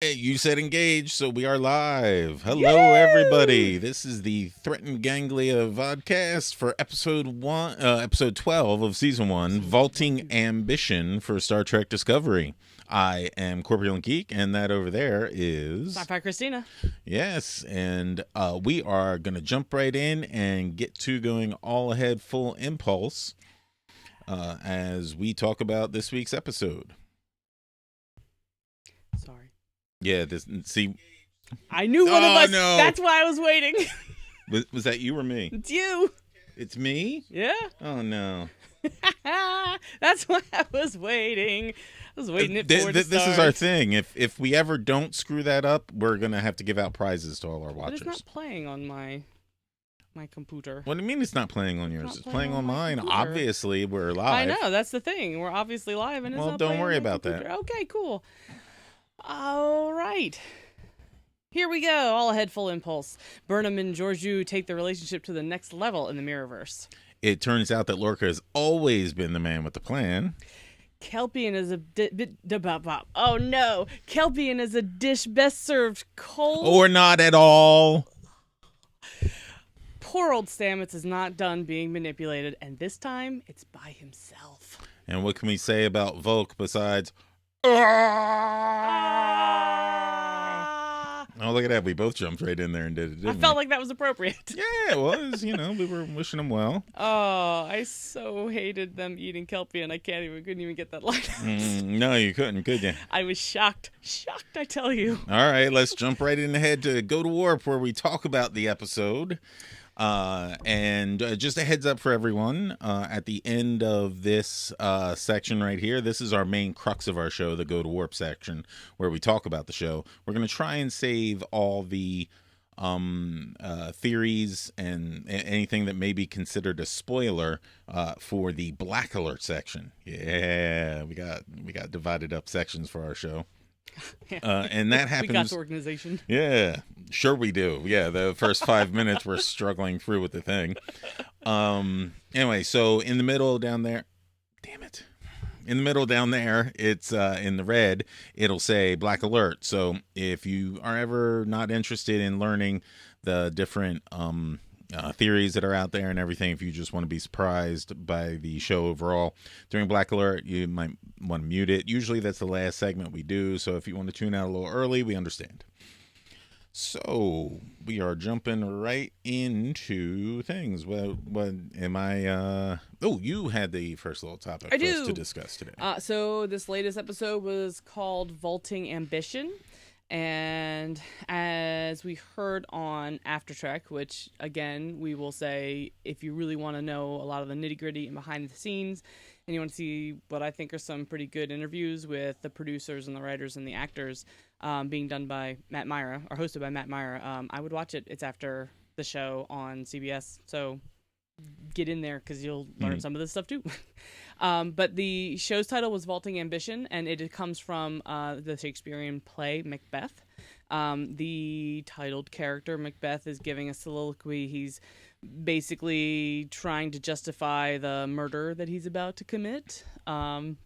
Hey, you said engage, so we are live. Hello, Yay! everybody. This is the Threatened Ganglia Vodcast for episode 12 of season 1, Vaulting Ambition for Star Trek Discovery. I am Corpulent Geek, and that over there is Sci-Fi Christina. yes, and we are gonna jump right in and get to going all ahead, full impulse, as we talk about this week's episode. Sorry. Yeah, see. I knew one of us. No. That's why I was waiting. Was that you or me? It's you. It's me? Yeah. Oh, no. That's why I was waiting. I was waiting it for it to This start. is our thing. If we ever don't screw that up, we're going to have to give out prizes to all our But watchers. it's not playing on my computer. What do you mean it's not playing on yours? It's playing on mine. computer. Obviously, we're live. I know. That's the thing. We're obviously live, and it's Well, not don't playing worry on my about that. computer. Okay, cool. All right. Here we go. All ahead, full impulse. Burnham and Georgiou take the relationship to the next level in the Mirrorverse. It turns out that Lorca has always been the man with the plan. Kelpian is a oh no! Kelpian is a dish best served cold. Or not at all. Poor old Stamets is not done being manipulated, and this time it's by himself. And what can we say about Volk besides... Oh, look at that. We both jumped right in there and did it, didn't I felt like that was appropriate. Yeah, it was. We were wishing him well. Oh, I so hated them eating Kelpian. I couldn't even get that line out. No, you couldn't, could you? I was shocked, I tell you. All right, let's jump right in ahead to Go to Warp, where we talk about the episode. And just a heads up for everyone, at the end of this section right here, this is our main crux of our show, the Go to Warp section, where we talk about the show. We're going to try and save all the theories and anything that may be considered a spoiler for the Black Alert section. Yeah, we got divided up sections for our show. And that happens. We got the organization. Yeah, sure we do. Yeah, the first 5 minutes we're struggling through with the thing. Anyway, so in the middle down there, damn it. In the middle down there, it's in the red, it'll say Black Alert. So if you are ever not interested in learning the different theories that are out there and everything, if you just want to be surprised by the show overall during Black Alert, you might want to mute it. Usually that's the last segment we do, so if you want to tune out a little early, we understand. So we are jumping right into things. What am I? Oh, you had the first little topic for us to discuss today. So this latest episode was called Vaulting Ambition. And as we heard on After Trek, which again, we will say, if you really want to know a lot of the nitty gritty and behind the scenes, and you want to see what I think are some pretty good interviews with the producers and the writers and the actors, being done by Matt Myra, or hosted by Matt Myra, I would watch it. It's after the show on CBS. So get in there because you'll learn some of this stuff too. But the show's title was Vaulting Ambition, and it comes from the Shakespearean play Macbeth. The titled character Macbeth is giving a soliloquy. He's basically trying to justify the murder that he's about to commit. And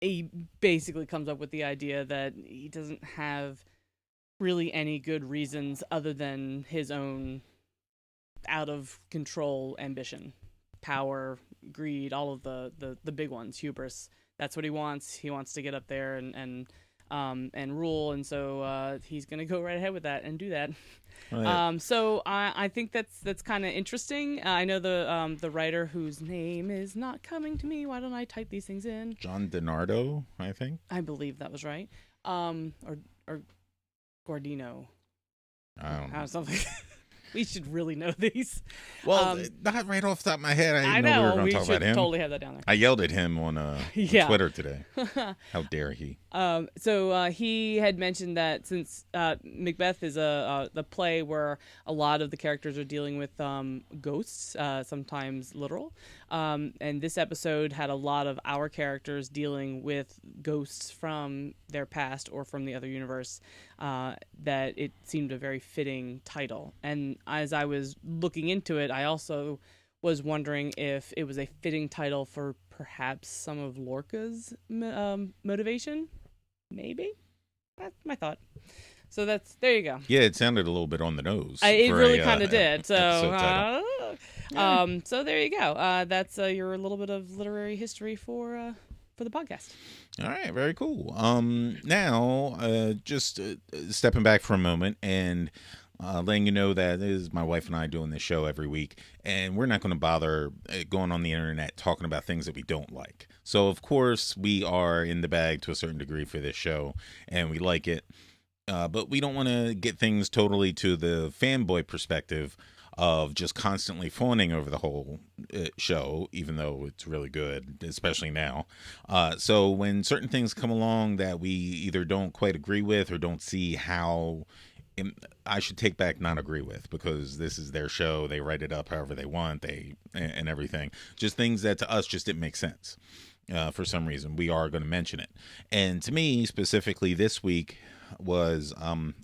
he basically comes up with the idea that he doesn't have really any good reasons other than his own out of control ambition, power, greed, all of the big ones, hubris. That's what he wants. He wants to get up there and rule, and so he's gonna go right ahead with that and do that. Right. So I think that's kind of interesting. I know the writer whose name is not coming to me. Why don't I type these things in? John DiNardo, I think. I believe that was right. Or Guardino. I don't know. Something. We should really know these. Well, not right off the top of my head. I didn't know we were going to talk about him. We should totally have that down there. I yelled at him on Twitter today. How dare he? So he had mentioned that since Macbeth is the play where a lot of the characters are dealing with ghosts, sometimes literal, and this episode had a lot of our characters dealing with ghosts from their past or from the other universe, that it seemed a very fitting title. And as I was looking into it, I also was wondering if it was a fitting title for perhaps some of Lorca's motivation. Maybe. That's my thought. So there you go. Yeah, it sounded a little bit on the nose. It really kind of did. So there you go. That's your little bit of literary history for the podcast. All right, very cool. Now, just stepping back for a moment and letting you know that it is my wife and I doing this show every week, and we're not going to bother going on the internet talking about things that we don't like. So, of course, we are in the bag to a certain degree for this show, and we like it. But we don't want to get things totally to the fanboy perspective of just constantly fawning over the whole show, even though it's really good, especially now. So when certain things come along that we either don't quite agree with or don't see how, I should take back not agree with, because this is their show. They write it up however they want, and everything. Just things that to us just didn't make sense. For some reason, we are going to mention it. And to me, specifically this week, was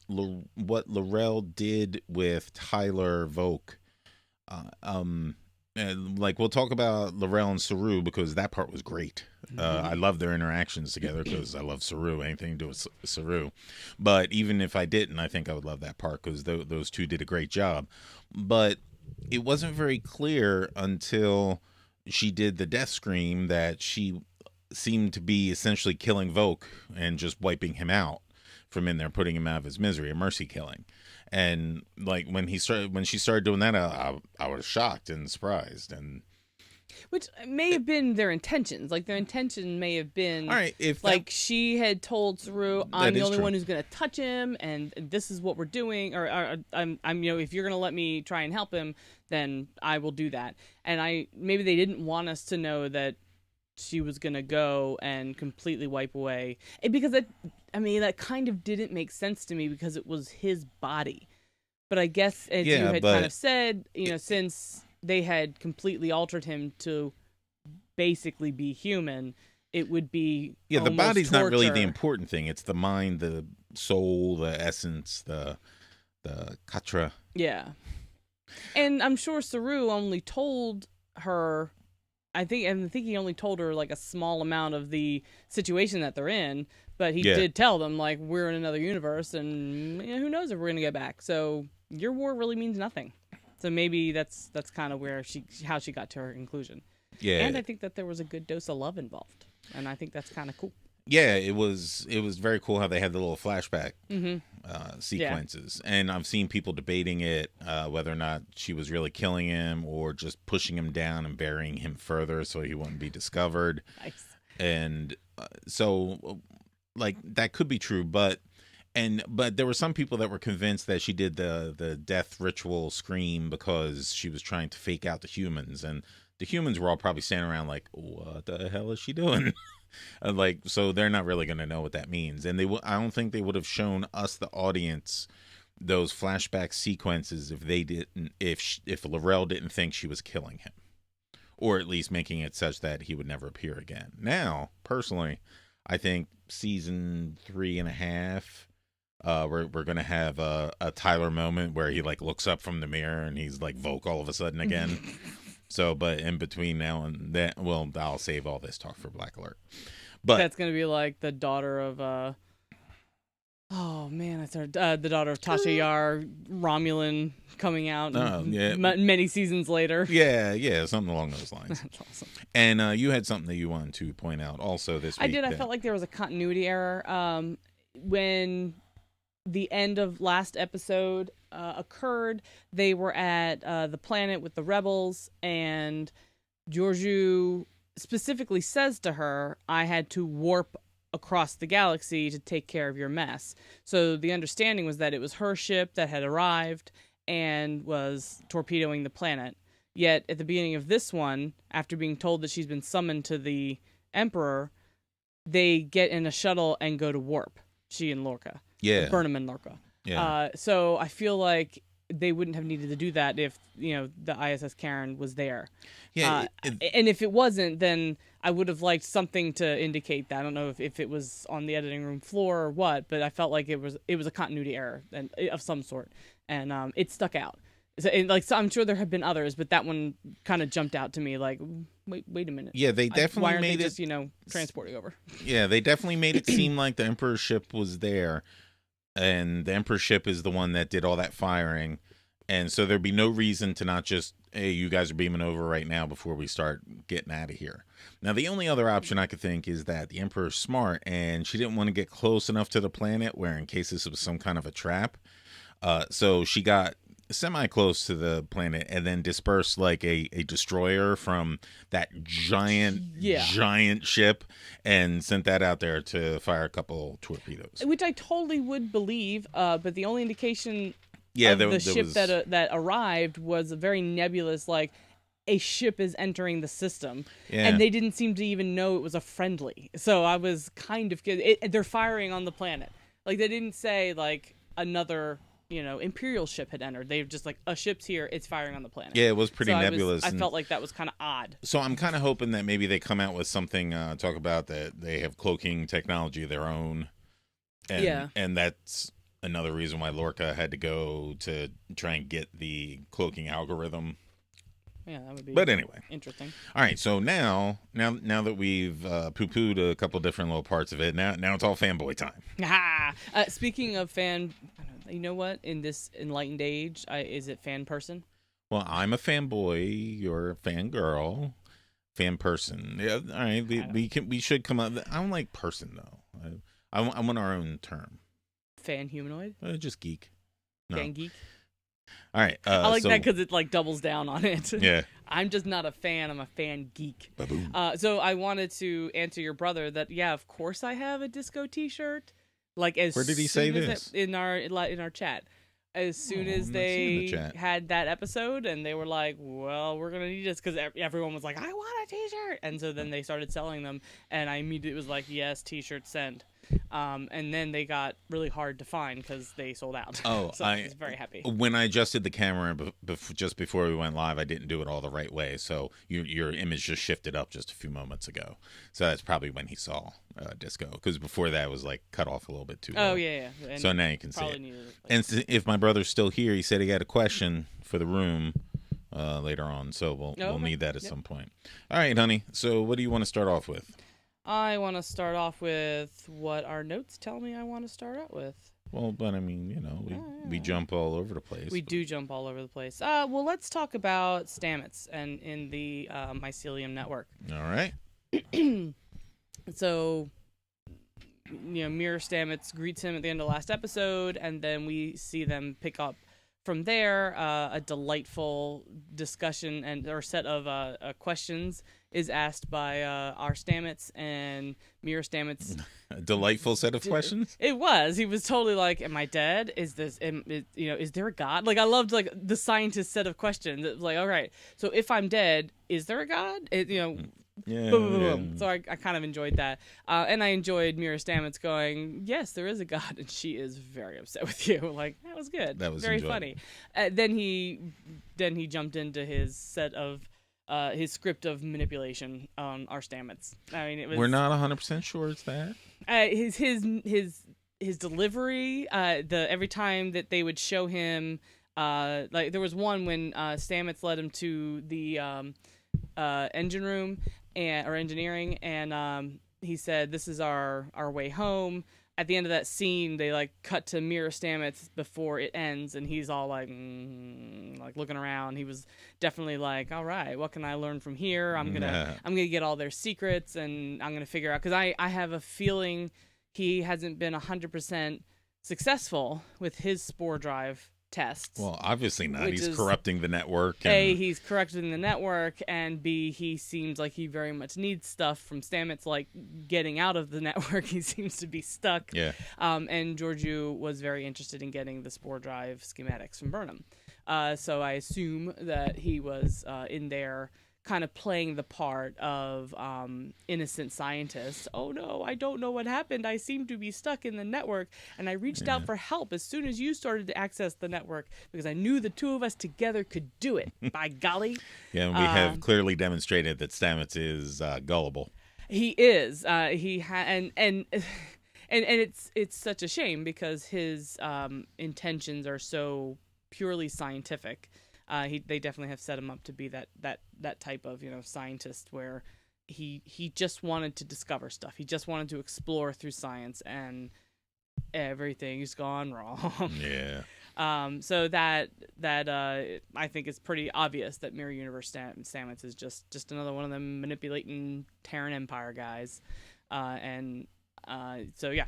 what Laurel did with Tyler Volk. And like, we'll talk about Laurel and Saru because that part was great. I love their interactions together because I love Saru, anything to do with Saru. But even if I didn't, I think I would love that part because those two did a great job. But it wasn't very clear until she did the death scream that she seemed to be essentially killing Volk and just wiping him out from in there, putting him out of his misery, a mercy killing. And like when she started doing that, I was shocked and surprised, and which may have been their intentions. Like their intention may have been, all right, if like she had told Saru, I'm the only true. one who's going to touch him, and this is what we're doing, or I'm if you're going to let me try and help him, then I will do that. And maybe they didn't want us to know that she was going to go and completely wipe away. Because that kind of didn't make sense to me because it was his body. But I guess, as you had kind of said, since they had completely altered him to basically be human, it would be the body's torture. Not really the important thing. It's the mind, the soul, the essence, the katra. Yeah. And I'm sure Saru only told her, I think he only told her like a small amount of the situation that they're in, but he did tell them like we're in another universe and who knows if we're gonna get back. So your war really means nothing. So maybe that's kind of how she got to her conclusion. Yeah, and I think that there was a good dose of love involved, and I think that's kind of cool. Yeah, it was very cool how they had the little flashback sequences. Yeah. And I've seen people debating it, whether or not she was really killing him or just pushing him down and burying him further so he wouldn't be discovered. Nice. And so, like, that could be true, but there were some people that were convinced that she did the death ritual scream because she was trying to fake out the humans, and the humans were all probably standing around like, what the hell is she doing? Like, so they're not really going to know what that means. And I don't think they would have shown us, the audience, those flashback sequences if Laurel didn't think she was killing him, or at least making it such that he would never appear again. Now, personally, I think season 3.5, we're going to have a Tyler moment where he like looks up from the mirror and he's like Volk all of a sudden again. So, but in between now and then, well, I'll save all this talk for Black Alert. But that's going to be like the daughter of, the daughter of Tasha Yar, Romulan, coming out many seasons later. Yeah, something along those lines. That's awesome. And you had something that you wanted to point out also this week. I did. I felt like there was a continuity error. When the end of last episode occurred, they were at the planet with the rebels, and Georgiou specifically says to her, I had to warp across the galaxy to take care of your mess. So the understanding was that it was her ship that had arrived and was torpedoing the planet. Yet at the beginning of this one, after being told that she's been summoned to the Emperor, they get in a shuttle and go to warp, she and Lorca. Yeah. Burnham and Lorca. Yeah. So I feel like they wouldn't have needed to do that if, the ISS Karen was there. Yeah. And if it wasn't, then I would have liked something to indicate that. I don't know if it was on the editing room floor or what, but I felt like it was a continuity error of some sort, and it stuck out. So, and, like, so I'm sure there have been others, but that one kind of jumped out to me. Like, wait a minute. Yeah, they definitely why aren't made they it just transporting over? Yeah, they definitely made it seem like the Emperor's ship was there, and the Emperor's ship is the one that did all that firing, and so there'd be no reason to not just, hey, you guys are beaming over right now before we start getting out of here. Now, the only other option I could think is that the Emperor's smart, and she didn't want to get close enough to the planet where, in case this was some kind of a trap, so she got semi-close to the planet and then dispersed like a destroyer from that giant ship and sent that out there to fire a couple torpedoes. Which I totally would believe, but the only indication of there the ship was... that arrived was a very nebulous, like, a ship is entering the system. Yeah. And they didn't seem to even know it was a friendly. So I was kind of... they're firing on the planet. Like, they didn't say, like, another... Imperial ship had entered. They were just like, a ship's here, it's firing on the planet. Yeah, it was pretty nebulous. I felt like that was kind of odd. So I'm kind of hoping that maybe they come out with something, talk about that they have cloaking technology of their own. And that's another reason why Lorca had to go to try and get the cloaking algorithm. Yeah, that would be. But anyway, interesting. All right, so now that we've poo-pooed a couple different little parts of it, now it's all fanboy time. Speaking of you know what? In this enlightened age, is it fan person? Well, I'm a fanboy. You're a fangirl. Fan person. Yeah. All right. We should come up. I don't like person though. I want our own term. Fan humanoid. Just geek. No. Fan geek. All right. I like that because it like doubles down on it. Yeah. I'm just not a fan. I'm a fan geek. Ba-boom. So I wanted to answer your brother that of course I have a disco T-shirt. Like where did he say this? In our chat. As soon as they had that episode, and they were like, "Well, we're gonna need this," because everyone was like, "I want a T-shirt," and so then they started selling them, and I immediately was like, "Yes, T-shirt send." And then they got really hard to find because they sold out. Oh, so I was very happy. When I adjusted the camera just before we went live, I didn't do it all the right way, so your image just shifted up just a few moments ago. So that's probably when he saw disco, because before that it was like cut off a little bit too low. Oh yeah. And so now you can see it. And if my brother's still here, he said he had a question for the room later on, so we'll need that at some point. All right, honey. So what do you want to start off with? I want to start off with what our notes tell me I want to start out with. Well, but I mean, we jump all over the place. We do jump all over the place. Well, let's talk about Stamets and in the mycelium network. All right. So, Mirror Stamets greets him at the end of the last episode, and then we see them pick up from there. A delightful discussion or set of questions is asked by our Stamets, and Mirror Stamets. A delightful set of questions? It was. He was totally like, am I dead? Is there a God? Like, I loved, like, the scientist set of questions. It was like, all right, so if I'm dead, is there a God? Yeah, boom, boom, boom. So I kind of enjoyed that. And I enjoyed Mirror Stamets going, yes, there is a God, and she is very upset with you. Like, that was good. That was very enjoyable. funny. Then he jumped into his set of his script of manipulation on our Stamets. I mean, it was. We're not 100% sure it's that. His delivery. Every time that they would show him, like there was one when Stamets led him to the engine room or engineering, and he said, "This is our way home." At the end of that scene, they like cut to Mirror Stamets before it ends, and he's all like looking around. He was definitely like, "All right, what can I learn from here? I'm gonna get all their secrets, and I'm gonna figure out." Because I have a feeling he hasn't been 100% successful with his spore drive tests. Well, obviously not. He's corrupting the network. A, he's corrupting the network, and B, he seems like he very much needs stuff from Stamets, like getting out of the network. He seems to be stuck. Yeah. And Georgiou was very interested in getting the spore drive schematics from Burnham. So I assume that he was in there kind of playing the part of innocent scientist. Oh no, I don't know what happened. I seem to be stuck in the network, and I reached out for help as soon as you started to access the network because I knew the two of us together could do it. By golly. Yeah, and we have clearly demonstrated that Stamets is gullible. He is. And it's such a shame because his intentions are so purely scientific. They definitely have set him up to be that type of scientist where he just wanted to discover stuff. He just wanted to explore through science, and everything's gone wrong. Yeah. So that I think it's pretty obvious that Mirror Universe Stamets is just another one of them manipulating Terran Empire guys, so yeah,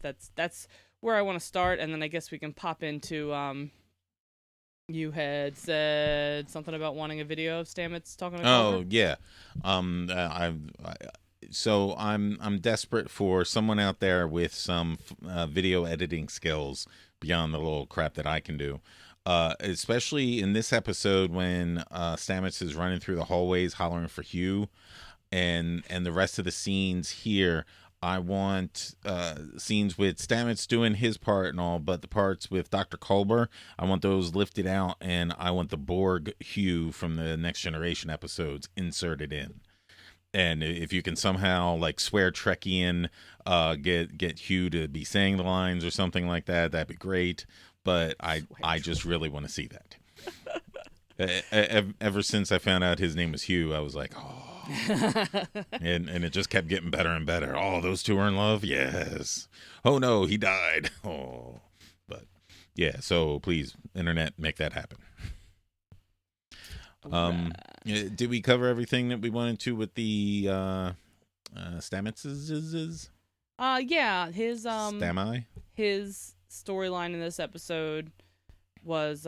that's where I want to start, and then I guess we can pop into you had said something about wanting a video of Stamets talking to Culber? Oh yeah. So I'm desperate for someone out there with some video editing skills beyond the little crap that I can do. Especially in this episode when Stamets is running through the hallways hollering for Hugh, and the rest of the scenes here. I want scenes with Stamets doing his part and all, but the parts with Dr. Culber, I want those lifted out, and I want the Borg Hugh from the Next Generation episodes inserted in. And if you can somehow like swear Trekkian, get Hugh to be saying the lines or something like that, that'd be great. But I just really want to see that. Ever since I found out his name was Hugh, I was like, oh. and it just kept getting better and better. Oh, those two are in love? Yes. Oh no, he died. Oh. But yeah, so please, internet, make that happen. Did we cover everything that we wanted to with the Stamets? Yeah, his Stami? His storyline in this episode was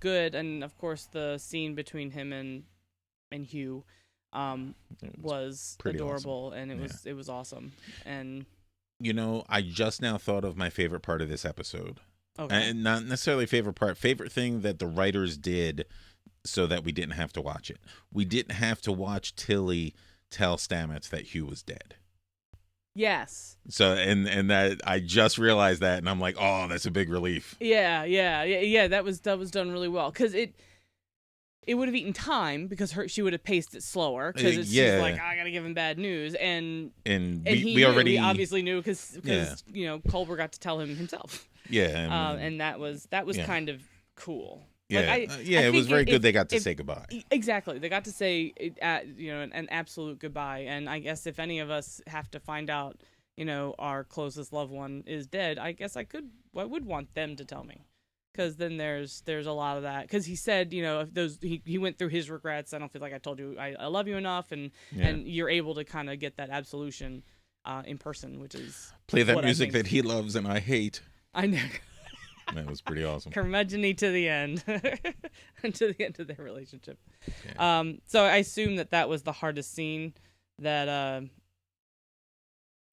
good, and of course the scene between him and Hugh was adorable, awesome. And it was awesome. And I just now thought of my favorite part of this episode. Okay. And not necessarily favorite thing that the writers did so that we didn't have to watch it. We didn't have to watch Tilly tell Stamets that Hugh was dead. Yes. So and that I just realized that, and I'm like, oh, that's a big relief. Yeah. That was done really well, because it would have eaten time, because she would have paced it slower, because she's like, I gotta give him bad news, and we obviously knew, because Culber got to tell him himself. Yeah, and that was kind of cool. Yeah, like, it was very good. They got to say goodbye. Exactly, they got to say an absolute goodbye. And I guess if any of us have to find out, our closest loved one is dead, I guess I would want them to tell me, because then there's a lot of that. Because he said, if those he went through his regrets. I don't feel like I told you I love you enough, and you're able to kind of get that absolution in person, which is play that music that he loves and I hate. I know. That was pretty awesome. Curmudgeon-y to the end. To the end of their relationship. Yeah. So I assume that was the hardest scene that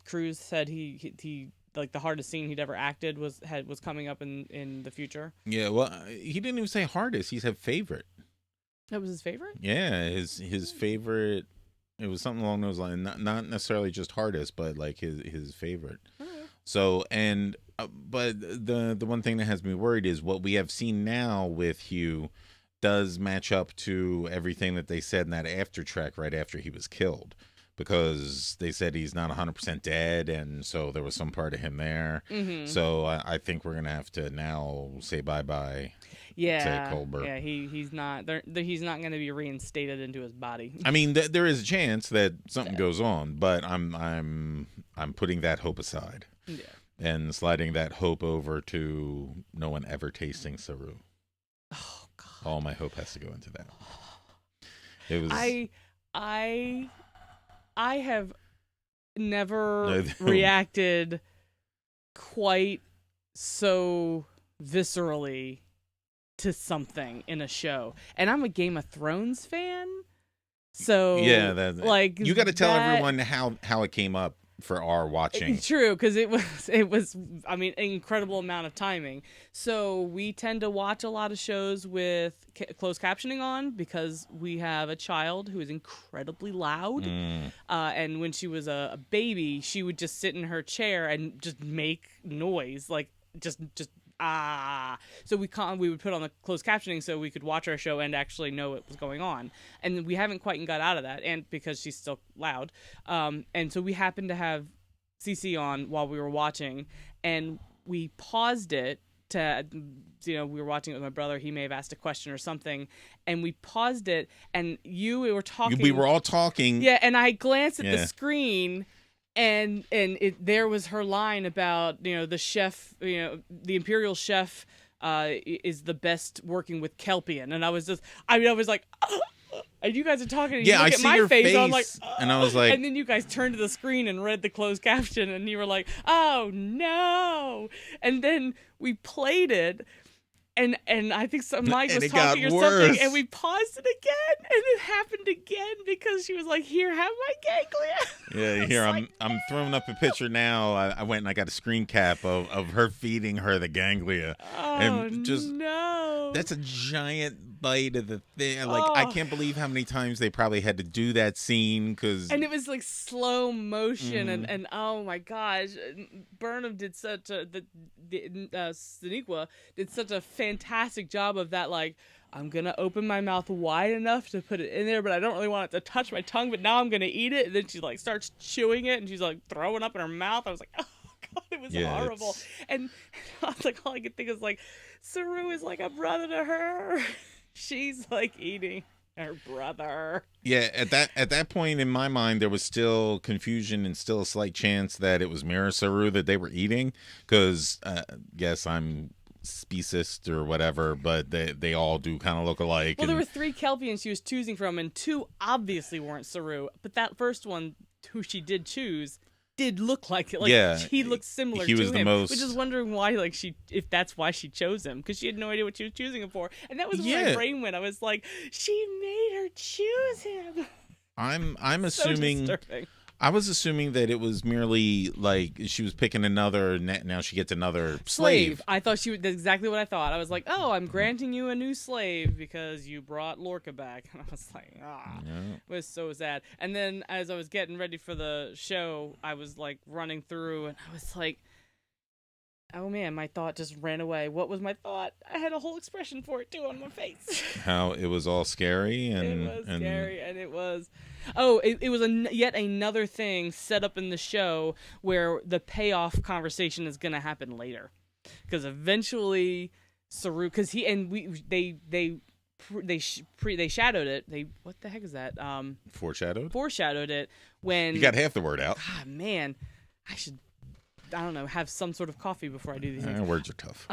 Cruz said he like the hardest scene he'd ever acted was coming up in the future. Yeah, well, he didn't even say hardest. He said favorite. That was his favorite? Yeah, his favorite. It was something along those lines. Not necessarily just hardest, but like his favorite. Oh. So, and but the one thing that has me worried is what we have seen now with Hugh does match up to everything that they said in that after track right after he was killed, because they said he's not 100% dead, and so there was some part of him there. Mm-hmm. So I think we're gonna have to now say bye-bye. Yeah, to Culber. Yeah, he's not going to be reinstated into his body. I mean, there is a chance that something goes on, but I'm putting that hope aside. Yeah. And sliding that hope over to no one ever tasting Saru. Oh God! All my hope has to go into that. It was. I have never reacted quite so viscerally to something in a show, and I'm a Game of Thrones fan. So yeah, like you got to tell everyone how it came up for our watching. True, because it was I mean, an incredible amount of timing. So we tend to watch a lot of shows with closed captioning on, because we have a child who is incredibly loud. And when she was a baby, she would just sit in her chair and just make noise, like just so we would put on the closed captioning so we could watch our show and actually know what was going on, and we haven't quite got out of that, and because she's still loud, and so we happened to have CC on while we were watching, and we paused it we were watching it with my brother. He may have asked a question or something, and we paused it, and we were talking. We were all talking. Yeah, and I glanced at the screen, and there was her line about, the chef, the imperial chef is the best working with Kelpian, and I was like, oh. And you guys are talking, and you look I at see my your face, I'm like, and I was like, and then you guys turned to the screen and read the closed caption, and you were like, oh no, and then we played it, and I think Mike was talking or something, and we paused it again, and it happened again because she was like, here, have my ganglia. Yeah, here, I'm throwing up a picture now. I went and I got a screen cap of her feeding her the ganglia. Oh, and just, no. That's a giant bite of the thing. Like, I can't believe how many times they probably had to do that scene. And it was like slow motion, and oh my gosh, Burnham did such a, Sonequa did such a fantastic job of that, like, I'm going to open my mouth wide enough to put it in there, but I don't really want it to touch my tongue, but now I'm going to eat it. And then she, like, starts chewing it, and she's, like, throwing up in her mouth. I was like, oh, God, it was horrible. And I was like, all I could think is, like, Saru is like a brother to her. She's, like, eating her brother. Yeah, at that point in my mind, there was still confusion and still a slight chance that it was Mira Saru that they were eating, because, yes, I'm speciest or whatever, but they all do kind of look alike. Well, there were 3 Kelpians she was choosing from, and 2 obviously weren't Saru, but that first one, who she did choose, did look like it. Like, yeah, he looked similar to him. He was the most... Which is wondering why, like, if that's why she chose him, because she had no idea what she was choosing him for. And that was where my brain went. I was like, she made her choose him. I'm assuming... Disturbing. I was assuming that it was merely like she was picking another. Now she gets another slave. I thought that's exactly what I thought. I was like, oh, I'm granting you a new slave because you brought Lorca back. And I was like, It was so sad. And then as I was getting ready for the show, I was like running through, and I was like, oh man, my thought just ran away. What was my thought? I had a whole expression for it too on my face. How it was all scary and it was scary, and it was. Oh, it was yet another thing set up in the show where the payoff conversation is going to happen later, because eventually Saru, because they shadowed it. What the heck is that? Foreshadowed it when you got half the word out. God, man, I should. I don't know, have some sort of coffee before I do these things. Words are tough.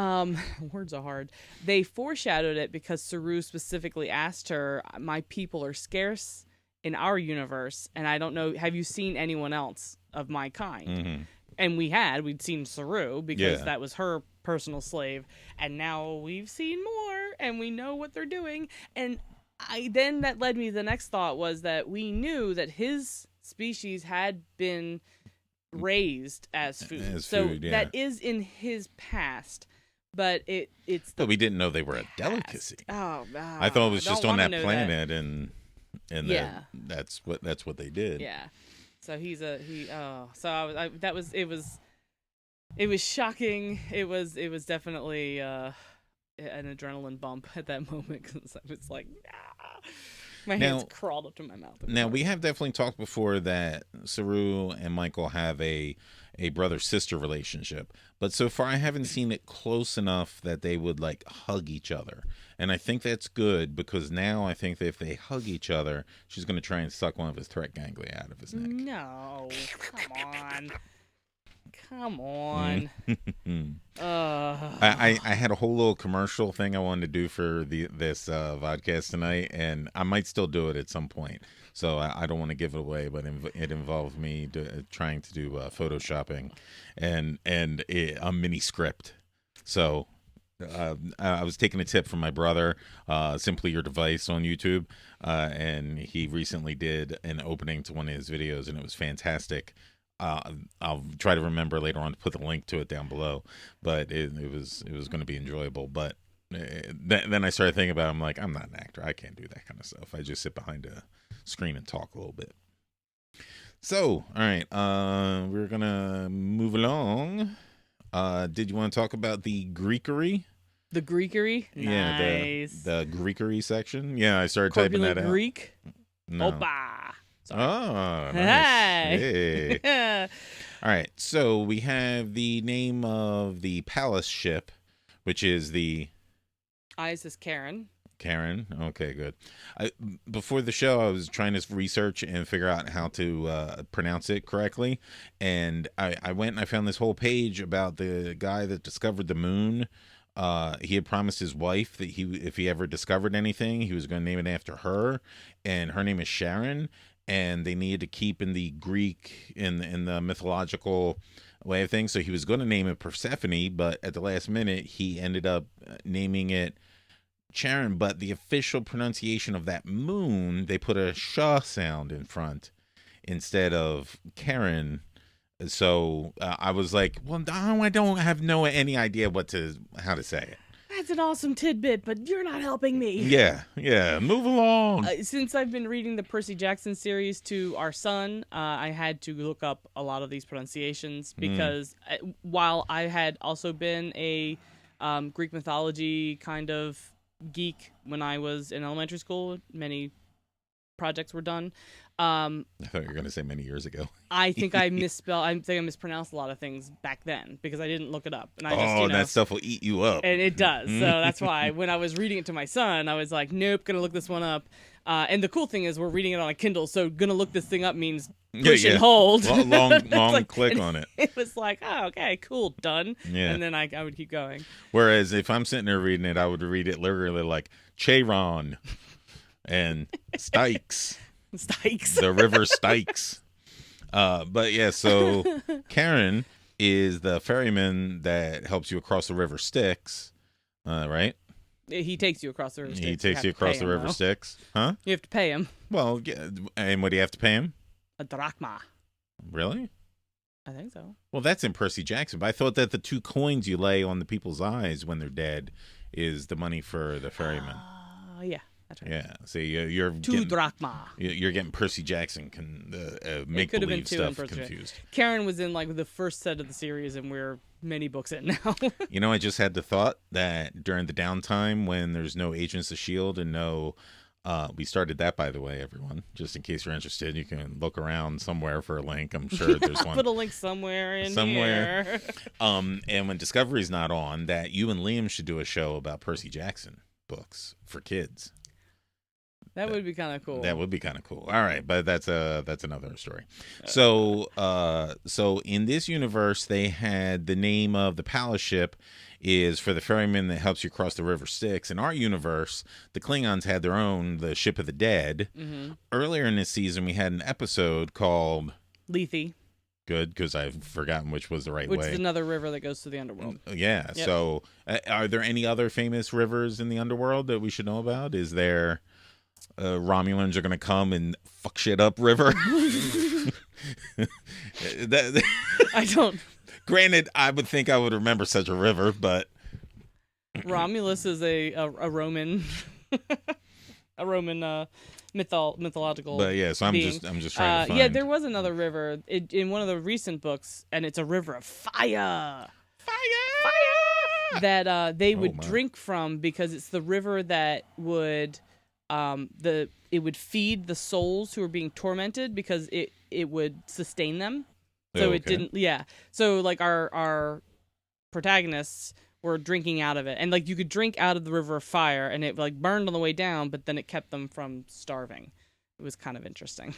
Words are hard. They foreshadowed it because Saru specifically asked her, my people are scarce in our universe, and I don't know, have you seen anyone else of my kind? Mm-hmm. And we'd seen Saru, because that was her personal slave, and now we've seen more, and we know what they're doing. And then that led me to the next thought, was that we knew that his species had been raised as food. That is in his past, but it's. But we didn't know they were a delicacy. Oh, I thought it was just on that planet, and that's what they did. Yeah. So it was shocking. It was definitely an adrenaline bump at that moment, because I was like, my hands crawled up to my mouth. Now, we have definitely talked before that Saru and Michael have a brother-sister relationship. But so far, I haven't seen it close enough that they would, like, hug each other. And I think that's good, because now I think that if they hug each other, she's going to try and suck one of his threat ganglia out of his neck. No. Come on. I had a whole little commercial thing I wanted to do for this vodcast tonight, and I might still do it at some point. So I don't want to give it away, but it involved me trying to do photoshopping and a mini script. So I was taking a tip from my brother, Simply Your Device on YouTube, and he recently did an opening to one of his videos, and it was fantastic. I'll try to remember later on to put the link to it down below, but it was going to be enjoyable. But then I started thinking about it. I'm like, I'm not an actor. I can't do that kind of stuff. I just sit behind a screen and talk a little bit. So, all right, we're going to move along. Did you want to talk about the Greekery? The Greekery? Yeah, nice. The Greekery section. Yeah, I started typing that out. Greek? No. Opa! Sorry. Oh, nice. Hey. All right, so we have the name of the palace ship, which is the Isis Karen. Karen. Okay, good. Before the show, I was trying to research and figure out how to pronounce it correctly, and I went and I found this whole page about the guy that discovered the moon. He had promised his wife that if he ever discovered anything, he was going to name it after her, and her name is Sharon. And they needed to keep in the Greek, in the mythological way of things. So he was going to name it Persephone, but at the last minute, he ended up naming it Charon. But the official pronunciation of that moon, they put a sh sound in front instead of Karen. So I was like, well, I don't have any idea how to say it. That's an awesome tidbit, but you're not helping me. Yeah, move along. Since I've been reading the Percy Jackson series to our son, I had to look up a lot of these pronunciations because while I had also been a Greek mythology kind of geek when I was in elementary school, many projects were done. I thought you were going to say many years ago. I think I mispronounced a lot of things back then because I didn't look it up. And I just, that stuff will eat you up. And it does. So that's why when I was reading it to my son, I was like, nope, gonna look this one up. And the cool thing is we're reading it on a Kindle, so gonna look this thing up means push and hold. Long like, click on it. It was like, oh, okay, cool, done. Yeah. And then I would keep going. Whereas if I'm sitting there reading it, I would read it literally like Charon and Styx. The river Styx. But yeah, so Karen is the ferryman that helps you across the river Styx, right? He takes you across the river Styx. He takes you across the river Styx, huh? You have to pay him. Well, yeah, and what do you have to pay him? A drachma. Really? I think so. Well, that's in Percy Jackson, but I thought that the 2 coins you lay on the people's eyes when they're dead is the money for the ferryman. Yeah. That's right. Yeah, see, you're 2 drachma. You're getting Percy Jackson make believe stuff confused. Karen was in like the first set of the series, and we're many books in now. You know, I just had the thought that during the downtime when there's no Agents of S.H.I.E.L.D. and no, we started that, by the way, everyone. Just in case you're interested, you can look around somewhere for a link. I'm sure there's one. Put a link somewhere in here. And when Discovery's not on, that you and Liam should do a show about Percy Jackson books for kids. That would be kind of cool. That would be kind of cool. All right, but that's another story. So in this universe, they had the name of the palace ship is for the ferryman that helps you cross the river Styx. In our universe, the Klingons had their own, the Ship of the Dead. Mm-hmm. Earlier in this season, we had an episode called Lethe. Good, because I've forgotten which was the right way. Which is another river that goes to the underworld. Yeah. Yep. So, are there any other famous rivers in the underworld that we should know about? Is there? Romulans are going to come and fuck shit up river. I don't. Granted, I would think I would remember such a river, but Romulus is a Roman mythological. But yeah, so I'm being. just trying to find. Yeah, there was another river in one of the recent books, and it's a river of fire. Fire. That they would drink from because it's the river that would. It would feed the souls who were being tormented because it would sustain them. So it didn't. Yeah. So like our protagonists were drinking out of it, and like you could drink out of the river of fire, and it like burned on the way down, but then it kept them from starving. It was kind of interesting.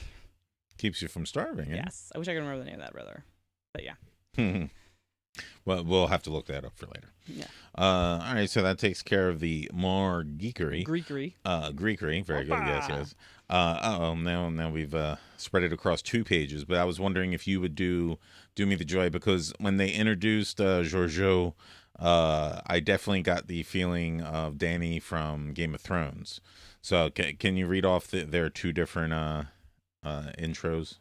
Keeps you from starving. Eh? Yes. I wish I could remember the name of that river, but yeah. Well, we'll have to look that up for later. Yeah. All right, so that takes care of the more geekery. Greekery. Very good. Yes. Now we've spread it across 2 pages. But I was wondering if you would do me the joy, because when they introduced Giorgio, I definitely got the feeling of Dany from Game of Thrones. So can you read off their 2 different intros?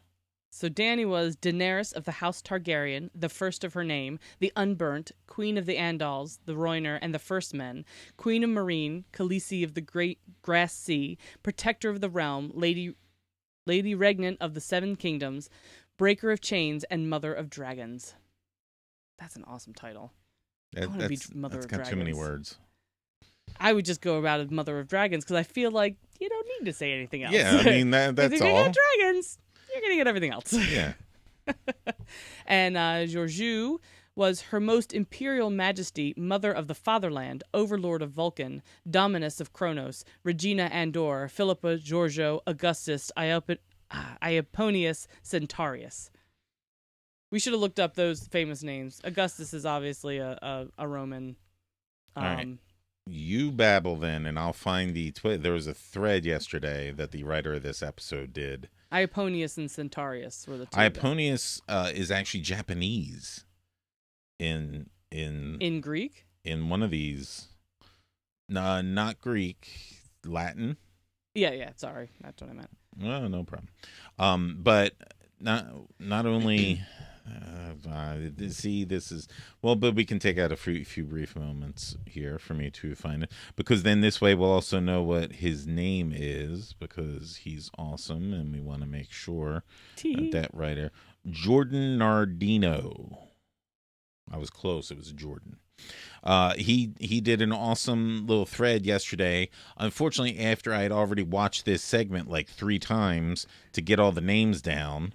So Dany was Daenerys of the House Targaryen, the first of her name, the Unburnt, Queen of the Andals, the Rhoynar, and the First Men, Queen of Meereen, Khaleesi of the Great Grass Sea, Protector of the Realm, Lady Regnant of the Seven Kingdoms, Breaker of Chains, and Mother of Dragons. That's an awesome title. I want to be Mother of Dragons. That's got too many words. I would just go about as Mother of Dragons because I feel like you don't need to say anything else. Yeah, I mean that's if you're all. Gonna get dragons. You're going to get everything else. Yeah. And Georgiou was Her Most Imperial Majesty, Mother of the Fatherland, Overlord of Vulcan, Dominus of Kronos, Regina Andor, Philippa Giorgio Augustus Iaponius Centaurus. We should have looked up those famous names. Augustus is obviously a Roman. All right. You babble then, and I'll find the there was a thread yesterday that the writer of this episode did. Iaponius and Centaurus were the two. Iaponius is actually Japanese. In Greek? In one of these, not Greek, Latin. Yeah. Sorry, that's what I meant. Well, no problem. But not only. See, this is but we can take out a few brief moments here for me to find it, because then this way we'll also know what his name is, because he's awesome and we want to make sure that writer Jordan Nardino. I was close. It was Jordan. He did an awesome little thread yesterday. Unfortunately, after I had already watched this segment like 3 times to get all the names down.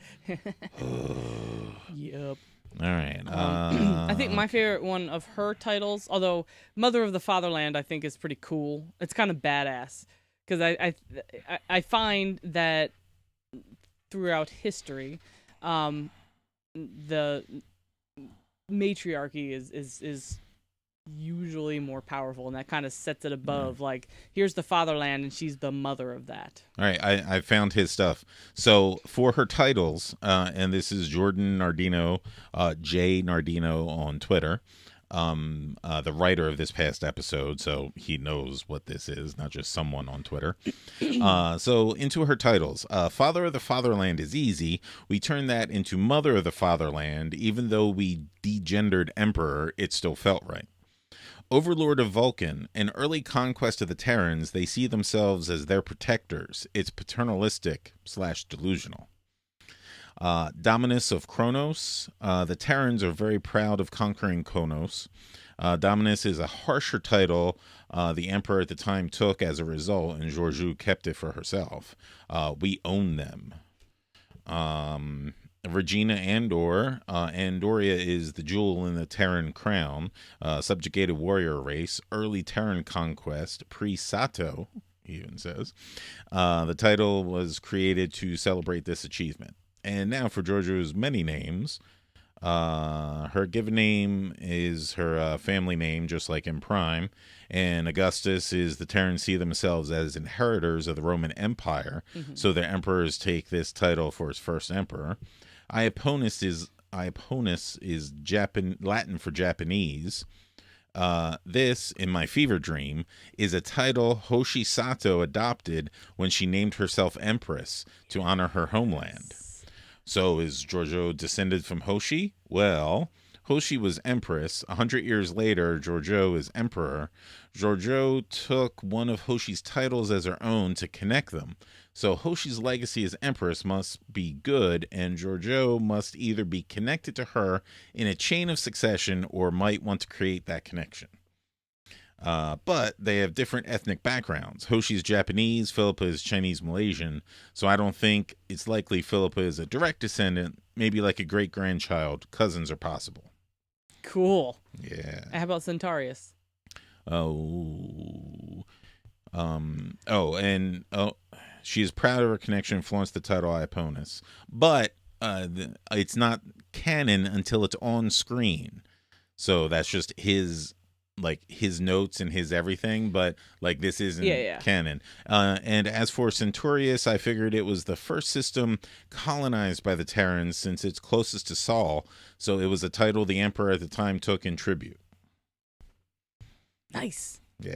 Yep. All right. I think my favorite one of her titles, although Mother of the Fatherland, I think is pretty cool. It's kind of badass, because I find that throughout history, the matriarchy is usually more powerful, and that kind of sets it above. Like, here's the fatherland, and she's the mother of that. All right, I found his stuff. So for her titles, and this is Jordan Nardino, J Nardino on Twitter, the writer of this past episode, so he knows what this is, not just someone on Twitter. So into her titles, Father of the Fatherland is easy. We turn that into Mother of the Fatherland. Even though we degendered Emperor, it still felt right. Overlord of Vulcan, an early conquest of the Terrans, they see themselves as their protectors. It's paternalistic / delusional. Dominus of Kronos, the Terrans are very proud of conquering Kronos. Dominus is a harsher title the emperor at the time took as a result, and Georgiou kept it for herself. We own them. Regina Andor. Andoria is the jewel in the Terran crown. Subjugated warrior race. Early Terran conquest. Pre-Sato, he even says. The title was created to celebrate this achievement. And now for Georgiou's many names. Her given name is her family name, just like in Prime. And Augustus is the Terrans see themselves as inheritors of the Roman Empire. Mm-hmm. So their emperors take this title for his first emperor. Iaponus is Latin for Japanese. This, in my fever dream, is a title Hoshi Sato adopted when she named herself Empress to honor her homeland. So is Georgiou descended from Hoshi? Well, Hoshi was Empress. 100 years later, Georgiou is Emperor. Georgiou took one of Hoshi's titles as her own to connect them. So Hoshi's legacy as Empress must be good, and Georgiou must either be connected to her in a chain of succession or might want to create that connection. But they have different ethnic backgrounds. Hoshi's Japanese, Philippa is Chinese-Malaysian, so I don't think it's likely Philippa is a direct descendant, maybe like a great-grandchild. Cousins are possible. Cool. Yeah. How about Centaurus? She is proud of her connection, flaunts the title Iaponus. But it's not canon until it's on screen. So that's just his notes and his everything, but this isn't canon. And as for Centaurus, I figured it was the first system colonized by the Terrans since it's closest to Sol, so it was a title the emperor at the time took in tribute. Nice. Yeah.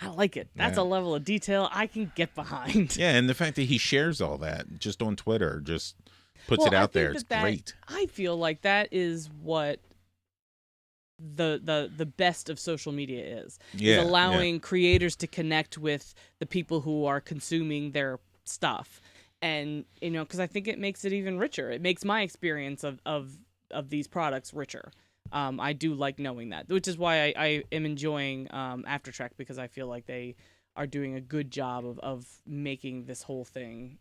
I like it. That's a level of detail I can get behind. Yeah, and the fact that he shares all that just on Twitter, just puts it out there. It's great. I feel like that is what the best of social media is allowing creators to connect with the people who are consuming their stuff, and because I think it makes it even richer. It makes my experience of these products richer. I do like knowing that, which is why I am enjoying After Trek, because I feel like they are doing a good job of making this whole thing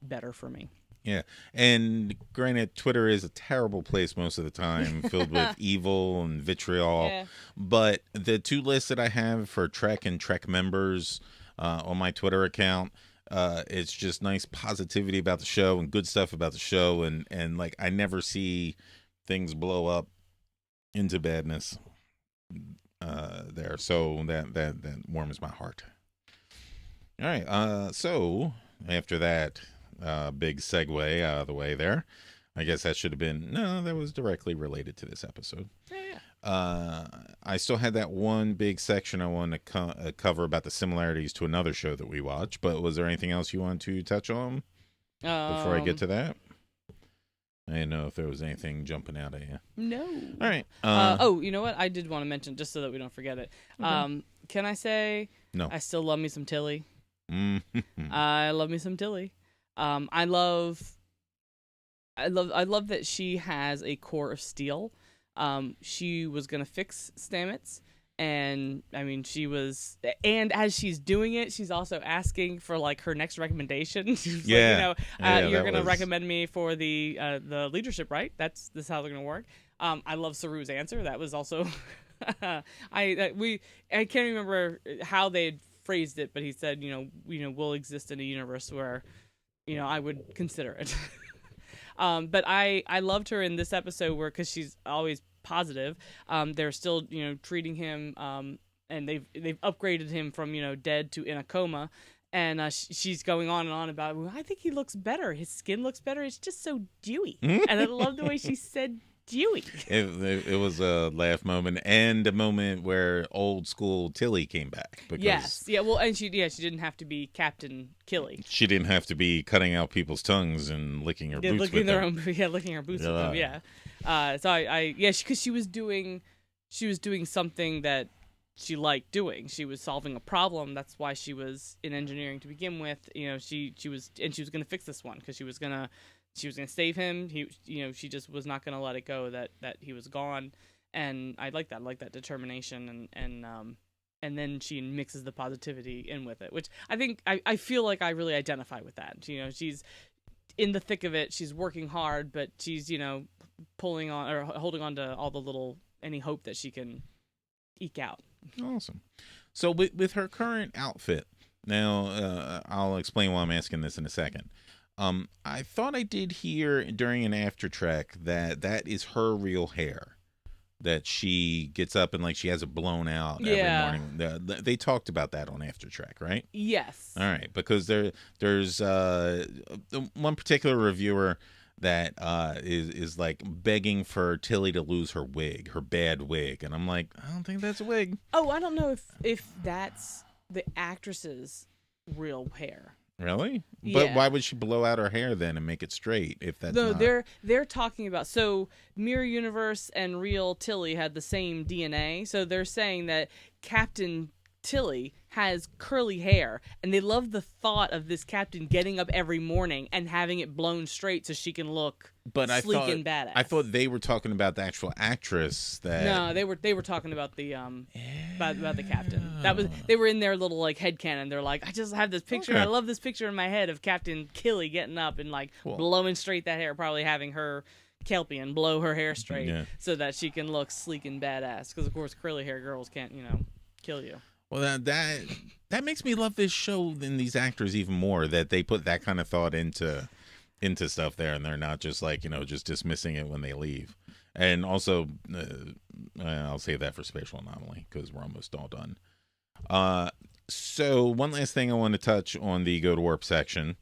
better for me. Yeah. And granted, Twitter is a terrible place most of the time, filled with evil and vitriol. Yeah. But the two lists that I have for Trek and Trek members on my Twitter account, it's just nice positivity about the show and good stuff about the show. And like, I never see things blow up into badness there. So that warms my heart. All right. So after that big segue out of the way there, I guess that should have been, no, that was directly related to this episode. Yeah. I still had that one big section I wanted to cover about the similarities to another show that we watched, but was there anything else you want to touch on before I get to that? I didn't know if there was anything jumping out at you. No. All right. You know what? I did want to mention, just so that we don't forget it. Okay. Can I say, No. I still love me some Tilly. Mm-hmm. I love me some Tilly. I love that she has a core of steel. She was gonna fix Stamets, and I mean, and as she's doing it, she's also asking for like her next recommendation. She's Yeah. like, you're gonna recommend me for the leadership, right? This is how they're gonna work. I love Saru's answer. That was also, I can't remember how they had phrased it, but he said, we'll exist in a universe where, I would consider it. But I loved her in this episode because she's always positive. They're still, treating him, and they've upgraded him from, dead to in a coma. And she's going on and on about, well, I think he looks better. His skin looks better. It's just so dewy. And I love the way she said dewy. It was a laugh moment and a moment where old school Tilly came back. Because yes. Yeah. Well, and she didn't have to be Captain Killy. She didn't have to be cutting out people's tongues and licking her boots with them. Licking her boots with them. Yeah. Because she was doing something that she liked doing. She was solving a problem. That's why she was in engineering to begin with. She was going to fix this one because she was gonna save him. She just was not gonna let it go that he was gone. And I like that. I like that determination, and then she mixes the positivity in with it, which I think I feel like I really identify with that. She's in the thick of it. She's working hard, but she's pulling on or holding on to all any hope that she can eke out. Awesome. So with her current outfit, now I'll explain why I'm asking this in a second. I thought I did hear during an after track that is her real hair, that she gets up and like she has it blown out every morning. They talked about that on after track, right? Yes. All right, because there's one particular reviewer that is like begging for Tilly to lose her wig, her bad wig, and I'm like, I don't think that's a wig. Oh, I don't know if that's the actress's real hair. Really? Yeah. But why would she blow out her hair then and make it straight if that's no, not... they're talking about, so Mirror Universe and real Tilly had the same DNA, so they're saying that Captain Tilly has curly hair, and they love the thought of this captain getting up every morning and having it blown straight so she can look sleek and badass. I thought they were talking about the actual actress. No, they were talking about the about the captain. They were in their little like headcanon. They're like, I just have this picture. Okay. I love this picture in my head of Captain Killy getting up and like blowing straight that hair, probably having her Kelpian blow her hair straight so that she can look sleek and badass. Because of course, curly hair girls can't kill you. Well, that makes me love this show and these actors even more, that they put that kind of thought into stuff there, and they're not just like, just dismissing it when they leave. And also, I'll save that for Spatial Anomaly because we're almost all done. So one last thing I want to touch on the Go to Warp section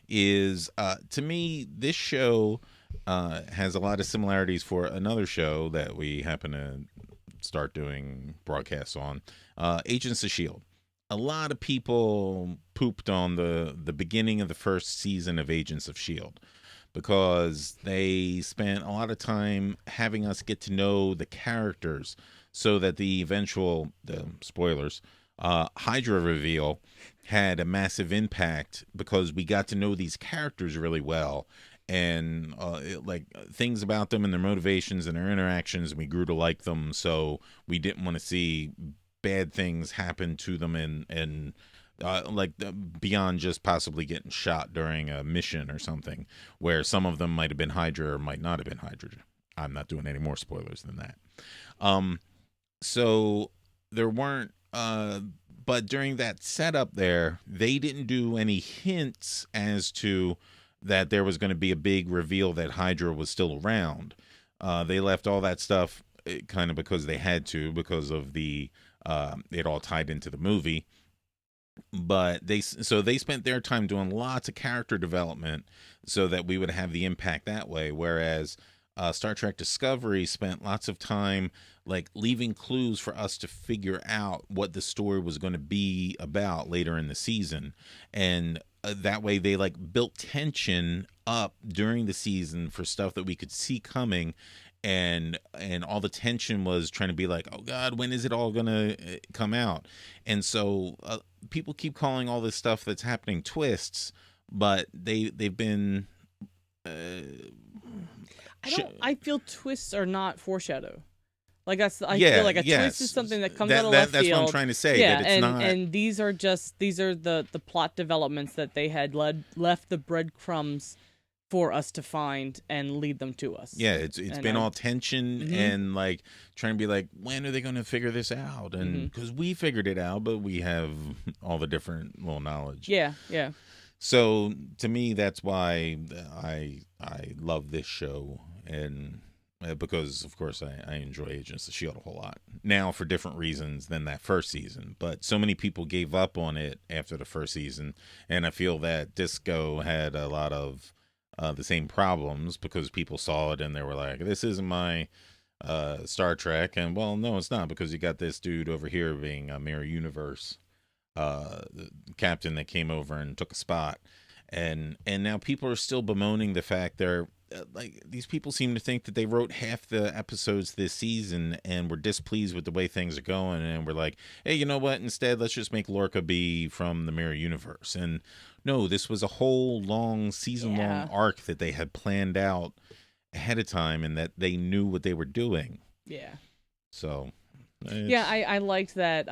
is, to me, this show has a lot of similarities for another show that we happen to start doing broadcasts on, Agents of S.H.I.E.L.D. A lot of people pooped on the beginning of the first season of Agents of S.H.I.E.L.D. because they spent a lot of time having us get to know the characters so that the spoilers, Hydra reveal had a massive impact because we got to know these characters really well. And things about them and their motivations and their interactions, and we grew to like them. So we didn't want to see bad things happen to them and beyond just possibly getting shot during a mission or something, where some of them might have been Hydra or might not have been Hydra. I'm not doing any more spoilers than that. So there weren't, but during that setup there, they didn't do any hints as to that there was going to be a big reveal that Hydra was still around. They left all that stuff kind of because they had to, because of the it all tied into the movie. But they spent their time doing lots of character development so that we would have the impact that way. Whereas Star Trek Discovery spent lots of time like leaving clues for us to figure out what the story was going to be about later in the season. And that way they like built tension up during the season for stuff that we could see coming. And all the tension was trying to be like, oh God, when is it all gonna come out? And so people keep calling all this stuff that's happening twists, but they've been. I feel twists are not foreshadow. Like I feel like a twist is something that comes out of left field. That's what I'm trying to say. Yeah, that it's not. And these are the plot developments that they had left the breadcrumbs for us to find and lead them to us. Yeah, it's been all tension and like trying to be like, when are they going to figure this out? And because we figured it out, but we have all the different little knowledge. Yeah. So to me, that's why I love this show, and because of course I enjoy Agents of S.H.I.E.L.D. a whole lot now for different reasons than that first season. But so many people gave up on it after the first season, and I feel that Disco had a lot of the same problems because people saw it and they were like, this isn't my Star Trek. And well, no, it's not, because you got this dude over here being a Mirror Universe captain that came over and took a spot. And now people are still bemoaning the fact they're like, these people seem to think that they wrote half the episodes this season and were displeased with the way things are going. And we're like, hey, you know what? Instead, let's just make Lorca be from the Mirror Universe. And no, this was a whole long season-long arc that they had planned out ahead of time and that they knew what they were doing. Yeah. So. Yeah, I liked that.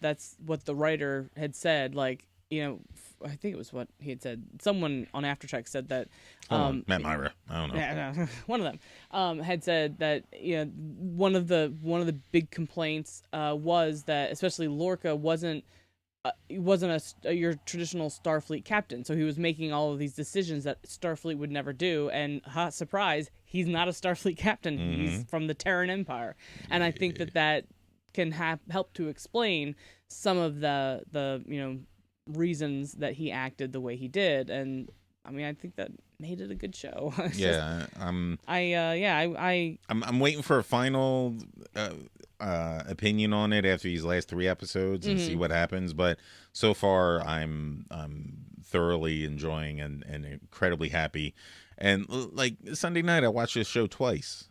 That's what the writer had said. Like, you know, I think it was what he had said. Someone on Aftershock said that. Matt Myra. I don't know. Yeah, one of them had said that, you know, one of the big complaints was that especially Lorca wasn't your traditional Starfleet captain, so he was making all of these decisions that Starfleet would never do. And surprise, he's not a Starfleet captain. He's from the Terran Empire, and I think that can help to explain some of the you know, reasons that he acted the way he did. And I mean, I think that made it a good show. I'm waiting for a final opinion on it after these last 3 episodes and see what happens. But so far, I'm thoroughly enjoying and incredibly happy. And like Sunday night, I watched this show twice.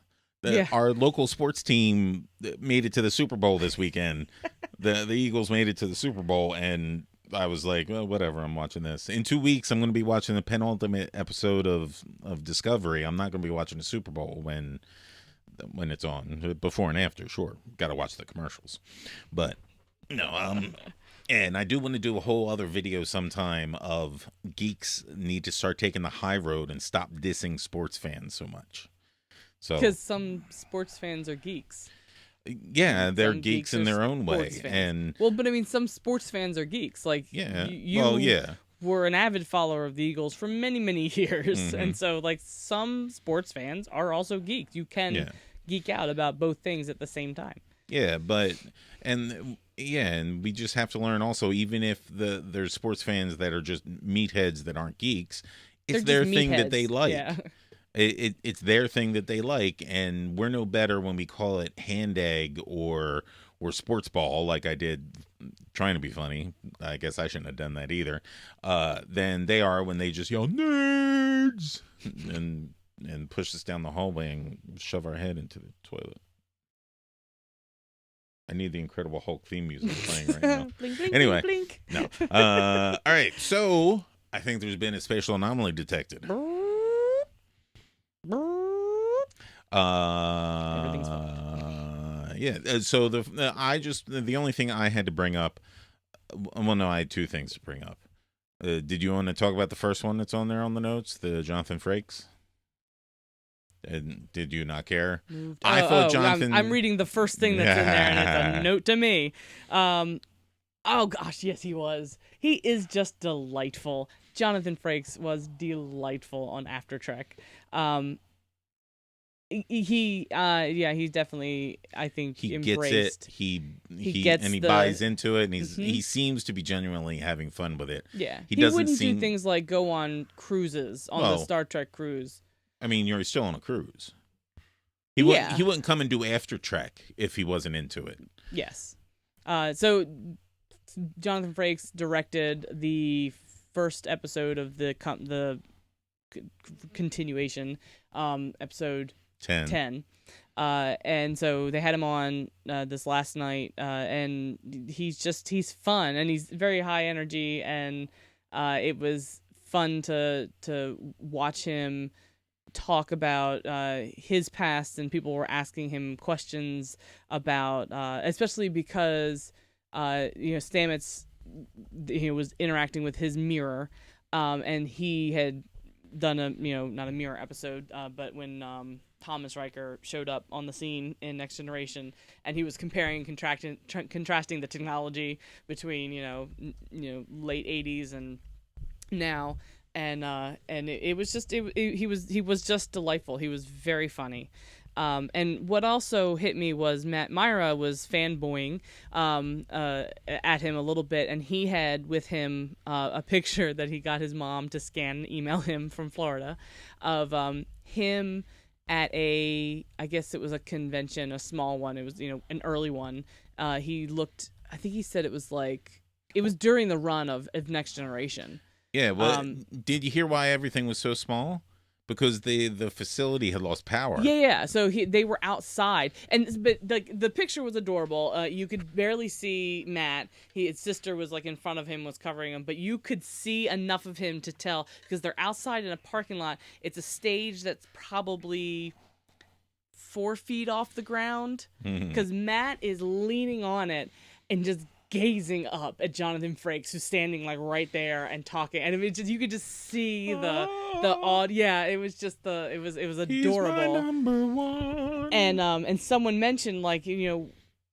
Our local sports team made it to the Super Bowl this weekend. The Eagles made it to the Super Bowl, and I was like, well, whatever, I'm watching this. In 2 weeks, I'm going to be watching the penultimate episode of Discovery. I'm not going to be watching the Super Bowl when it's on. Before and after, sure. Got to watch the commercials. But, no, and I do want to do a whole other video sometime of geeks need to start taking the high road and stop dissing sports fans so much. Because some sports fans are geeks. Yeah, they're geeks in their own way. And well, but I mean, some sports fans are geeks. Like, you were an avid follower of the Eagles for many, many years. And so, like, some sports fans are also geeks. You can geek out about both things at the same time. Yeah, and we just have to learn also, even if there's sports fans that are just meatheads that aren't geeks, it's their thing that they like. Yeah. It's their thing that they like, and we're no better when we call it hand egg or sports ball, like I did trying to be funny. I guess I shouldn't have done that either. Than they are when they just yell nerds and push us down the hallway and shove our head into the toilet. I need the Incredible Hulk theme music playing right now. Blink, blink, anyway, blink, blink. No. All right, so I think there's been a spatial anomaly detected. Everything's fine. Yeah. So the only thing I had to bring up Well, no, I had two things to bring up. Did you want to talk about the first one that's on there on the notes, the Jonathan Frakes? And did you not care? I thought Jonathan. I'm reading the first thing that's in there, and it's a note to me. Oh gosh, yes, he was. He is just delightful. Jonathan Frakes was delightful on After Trek. He's definitely, I think, he embraced. Gets it. He gets and he buys into it, and he seems to be genuinely having fun with it. Yeah, he doesn't do things like go on cruises on the Star Trek cruise. I mean, you're still on a cruise. He wouldn't come and do After Trek if he wasn't into it. Yes. So Jonathan Frakes directed the first episode of the continuation, episode 10. And so they had him on this last night, and he's fun, and he's very high energy, and it was fun to watch him talk about his past, and people were asking him questions about, especially because Stamets was interacting with his mirror, and he had done not a mirror episode, but when Thomas Riker showed up on the scene in Next Generation, and he was comparing and contrasting the technology between late 80s and now, and it was just he was just delightful. He was very funny. And what also hit me was Matt Myra was fanboying at him a little bit, and he had with him a picture that he got his mom to scan and email him from Florida of him at I guess it was a convention, a small one. It was an early one. He looked, I think he said it was during the run of Next Generation. Yeah, well, did you hear why everything was so small? Because the facility had lost power. Yeah. So they were outside, but the picture was adorable. You could barely see Matt. His sister was in front of him, was covering him, but you could see enough of him to tell, because they're outside in a parking lot. It's a stage that's probably 4 feet off the ground, because Matt is leaning on it and just gazing up at Jonathan Frakes, who's standing right there and talking, and you could just see the odd. Yeah, it was adorable. He's my number one. And someone mentioned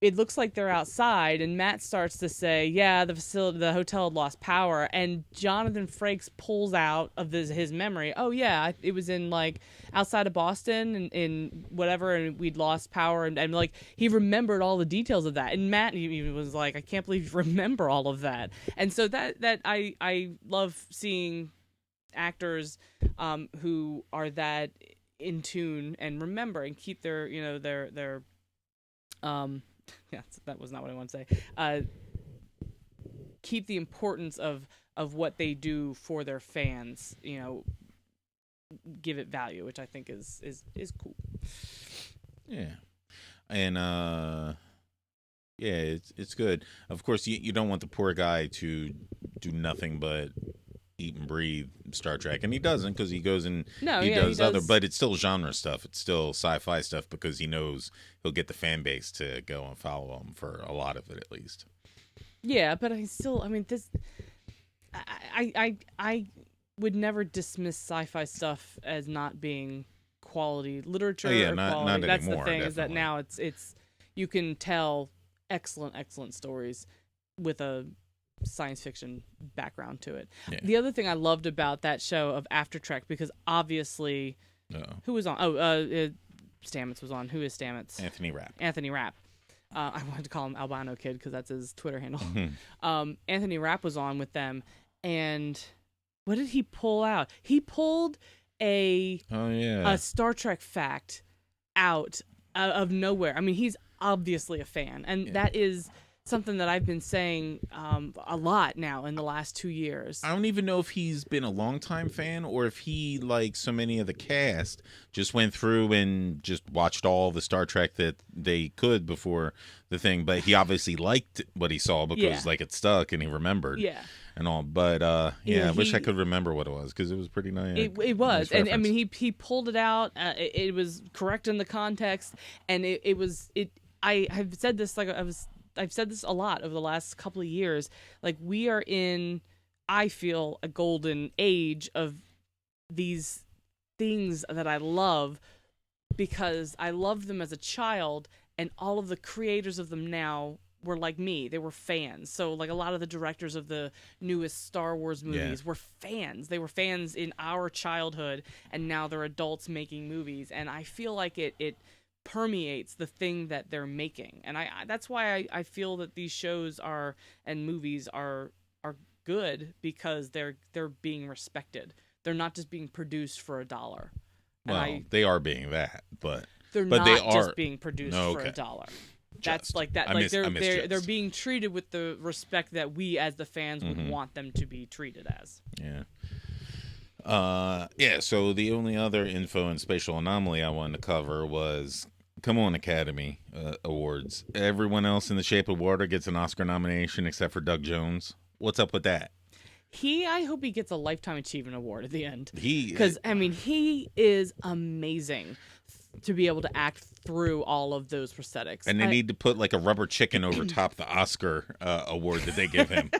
it looks like they're outside, and Matt starts to say, yeah, the hotel had lost power, and Jonathan Frakes pulls out of his memory, oh yeah, it was in outside of Boston in whatever, and we'd lost power, and he remembered all the details of that, and Matt even was like, I can't believe you remember all of that. And so that I love seeing actors who are that in tune and remember and keep their yeah, that was not what I want to say. Keep the importance of what they do for their fans, give it value, which I think is cool. Yeah. And yeah, it's good. Of course, you don't want the poor guy to do nothing but eat and breathe Star Trek, and he doesn't, because he goes and he does other, but it's still genre stuff, it's still sci-fi stuff, because he knows he'll get the fan base to go and follow him for a lot of it, at least. Yeah, but I would never dismiss sci-fi stuff as not being quality literature. Oh, yeah, or not quality. That's anymore, the thing, definitely. is that now it's you can tell excellent stories with a science fiction background to it. Yeah. The other thing I loved about that show of After Trek, because obviously who was on? Stamets was on. Who is Stamets? Anthony Rapp. I wanted to call him Albino Kid because that's his Twitter handle. Anthony Rapp was on with them, and what did he pull out? He pulled a Star Trek fact out of nowhere. I mean, he's obviously a fan, and that is something that I've been saying a lot now in the last 2 years. I don't even know if he's been a longtime fan, or if he, like so many of the cast, just went through and just watched all the Star Trek that they could before the thing. But he obviously liked what he saw, because it stuck and he remembered. Yeah. And all, but I wish I could remember what it was, because it was pretty nice. It was, nice, and I mean, he pulled it out. It was correct in the context, and it was. I have said this, I was I've said this a lot over the last couple of years. Like, we are in, I feel, a golden age of these things that I love because I loved them as a child, and all of the creators of them now were like me. They were fans. So, like, a lot of the directors of the newest Star Wars movies were fans. They were fans in our childhood, and now they're adults making movies. And I feel like it permeates the thing that they're making. And that's why I feel that these shows and movies are good, because they're being respected. They're not just being produced for $1. Well, they are being that, but they're but not they are just being produced for $1. That's like that. They're being treated with the respect that we as the fans would want them to be treated as. Yeah. So the only other info in Spatial Anomaly I wanted to cover was, come on, Academy Awards. Everyone else in The Shape of Water gets an Oscar nomination except for Doug Jones. What's up with that? I hope he gets a Lifetime Achievement Award at the end. Because he is amazing to be able to act through all of those prosthetics. And they need to put like a rubber chicken over top the Oscar award that they give him.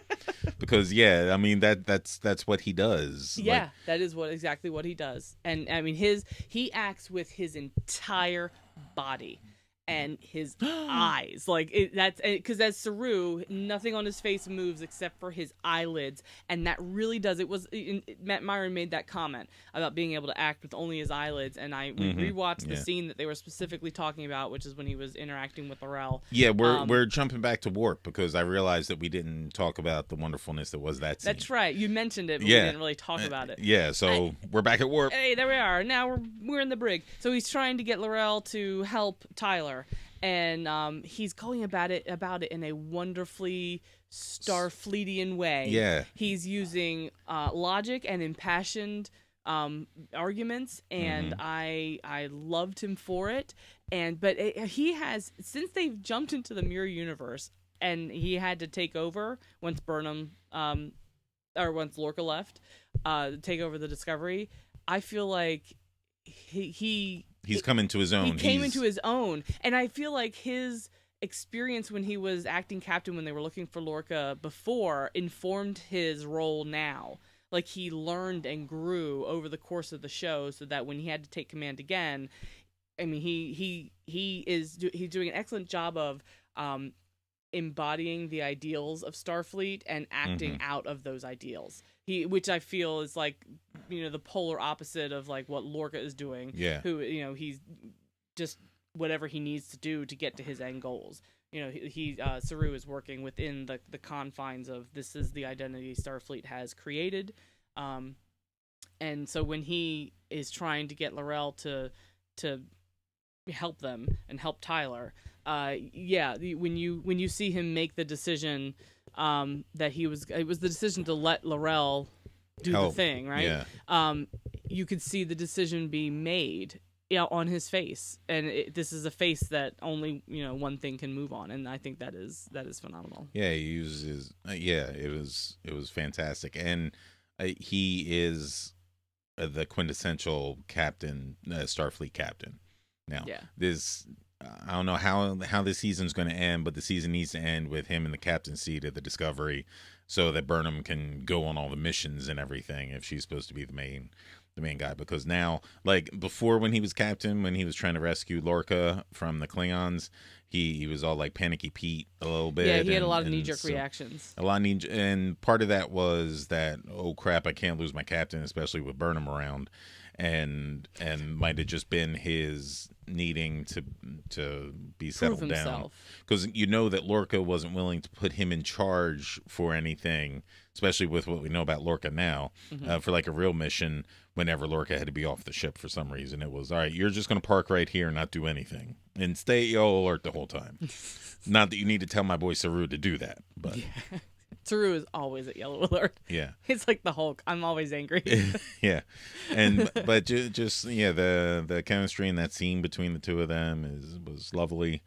Because that's what he does. Yeah, that is exactly what he does. And he acts with his entire body and his eyes, because as Saru, nothing on his face moves except for his eyelids, and that really does. Matt Myron made that comment about being able to act with only his eyelids, and we rewatched the scene that they were specifically talking about, which is when he was interacting with Laurel. Yeah, we're jumping back to Warp because I realized that we didn't talk about the wonderfulness that was that scene. That's right, you mentioned it, but we didn't really talk about it. Yeah, so we're back at Warp. Hey, there we are. Now we're in the brig. So he's trying to get Laurel to help Tyler. And he's going about it in a wonderfully Starfleetian way. Yeah. He's using logic and impassioned arguments, and I loved him for it. But he has, since they've jumped into the mirror universe, and he had to take over once Burnham once Lorca left, take over the Discovery. I feel like he's come into his own. He came into his own. And I feel like his experience when he was acting captain when they were looking for Lorca before informed his role now. Like, he learned and grew over the course of the show, so that when he had to take command again, he's doing an excellent job of embodying the ideals of Starfleet and acting out of those ideals. Which I feel is like, the polar opposite of like what Lorca is doing. Yeah. Who, he's just whatever he needs to do to get to his end goals. Saru is working within the confines of, this is the identity Starfleet has created. And so when he is trying to get Laurel to help them and help Tyler, when you see him make the decision, that it was the decision to let Laurel do the thing, right? Yeah. You could see the decision be made on his face, and this is a face that only one thing can move on, and I think that is phenomenal. Yeah, he uses it was fantastic, and he is the quintessential captain, Starfleet captain. Now, I don't know how this season's going to end, but the season needs to end with him in the captain's seat of the Discovery, so that Burnham can go on all the missions and everything if she's supposed to be the main guy. Because now, like before, when he was captain, when he was trying to rescue Lorca from the Klingons, he was all like panicky Pete a little bit. Yeah, he had a lot of knee-jerk reactions. And part of that was that, oh crap, I can't lose my captain, especially with Burnham around. And might have just been his needing to be settled down, because that Lorca wasn't willing to put him in charge for anything, especially with what we know about Lorca now, for like a real mission. Whenever Lorca had to be off the ship for some reason, it was, all right, you're just going to park right here and not do anything and stay yellow alert the whole time. Not that you need to tell my boy Saru to do that, but Saru is always at yellow alert. Yeah, it's like the Hulk. I'm always angry. Yeah, but just the chemistry in that scene between the two of them was lovely,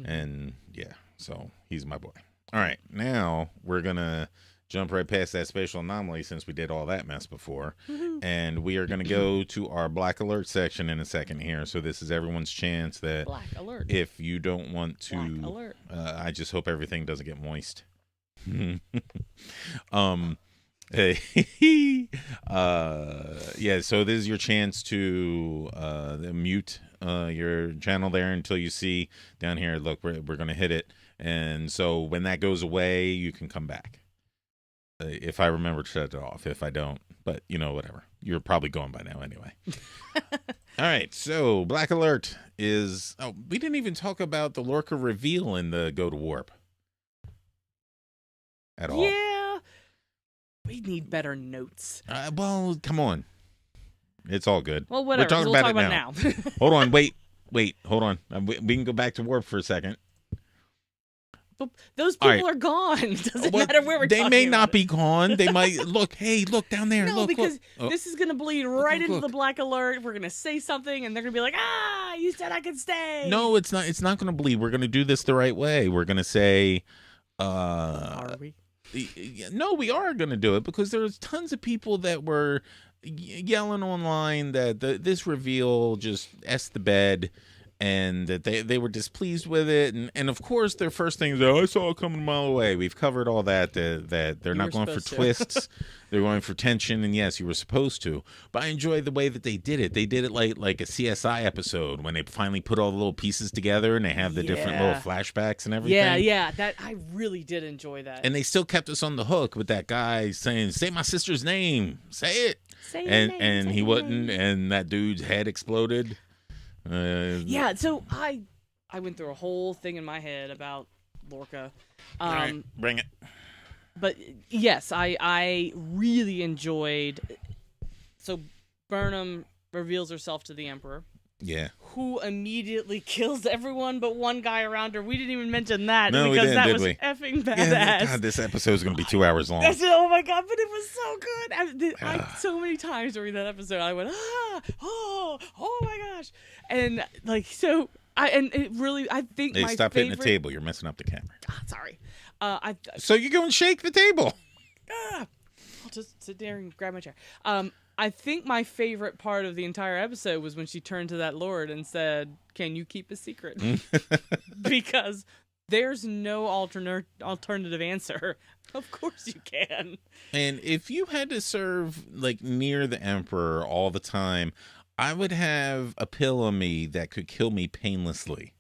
and so he's my boy. All right, now we're gonna jump right past that spatial anomaly since we did all that mess before. And we are going to go to our Black Alert section in a second here. So this is everyone's chance that Black Alert. if you don't want to, Black Alert. I just hope everything doesn't get moist. Yeah, so this is your chance to mute your channel there until you see down here, look, we're going to hit it. And so when that goes away, you can come back. If I remember to shut it off. If I don't, but whatever. You're probably going by now anyway. All right, so Black Alert is... Oh, we didn't even talk about the Lorca reveal in the Go to Warp. At all. Yeah. We need better notes. Well, come on. It's all good. Well, whatever. We'll talk about it now. Hold on. Wait. Hold on. We can go back to Warp for a second. But those people are gone. It doesn't matter where we're talking about. They may not be gone. They might... Look, hey, look down there. No, look, because look. this is going to bleed right into the Black Alert. We're going to say something, and they're going to be like, you said I could stay. No, it's not. It's not going to bleed. We're going to do this the right way. We're going to say... Are we? No, we are going to do it because there's tons of people that were yelling online that this reveal just S the bed and that they were displeased with it. And of course, their first thing is, I saw it coming a mile away. We've covered all that they're not going for twists. They're going for tension. And yes, you were supposed to. But I enjoy the way that they did it. They did it like a CSI episode when they finally put all the little pieces together and they have the different little flashbacks and everything. Yeah. That I really did enjoy that. And they still kept us on the hook with that guy saying, say my sister's name. Say it. Say your name, and he wouldn't. And that dude's head exploded. Yeah, so I went through a whole thing in my head about Lorca. All right, bring it. But yes, I really enjoyed. So Burnham reveals herself to the Emperor. Yeah. Who immediately kills everyone but one guy around her. We didn't even mention that because we didn't, that was effing badass. Yeah, God, this episode is going to be 2 hours long. Oh my God, but it was so good. I so many times during that episode, I went, oh my gosh. And I think hey, my stop favorite... hitting the table. You're messing up the camera. Sorry. So you go and shake the table. I'll just sit there and grab my chair. I think my favorite part of the entire episode was when she turned to that lord and said, "Can you keep a secret?" Because there's no alternative answer. Of course you can. And if you had to serve near the Emperor all the time, I would have a pill on me that could kill me painlessly.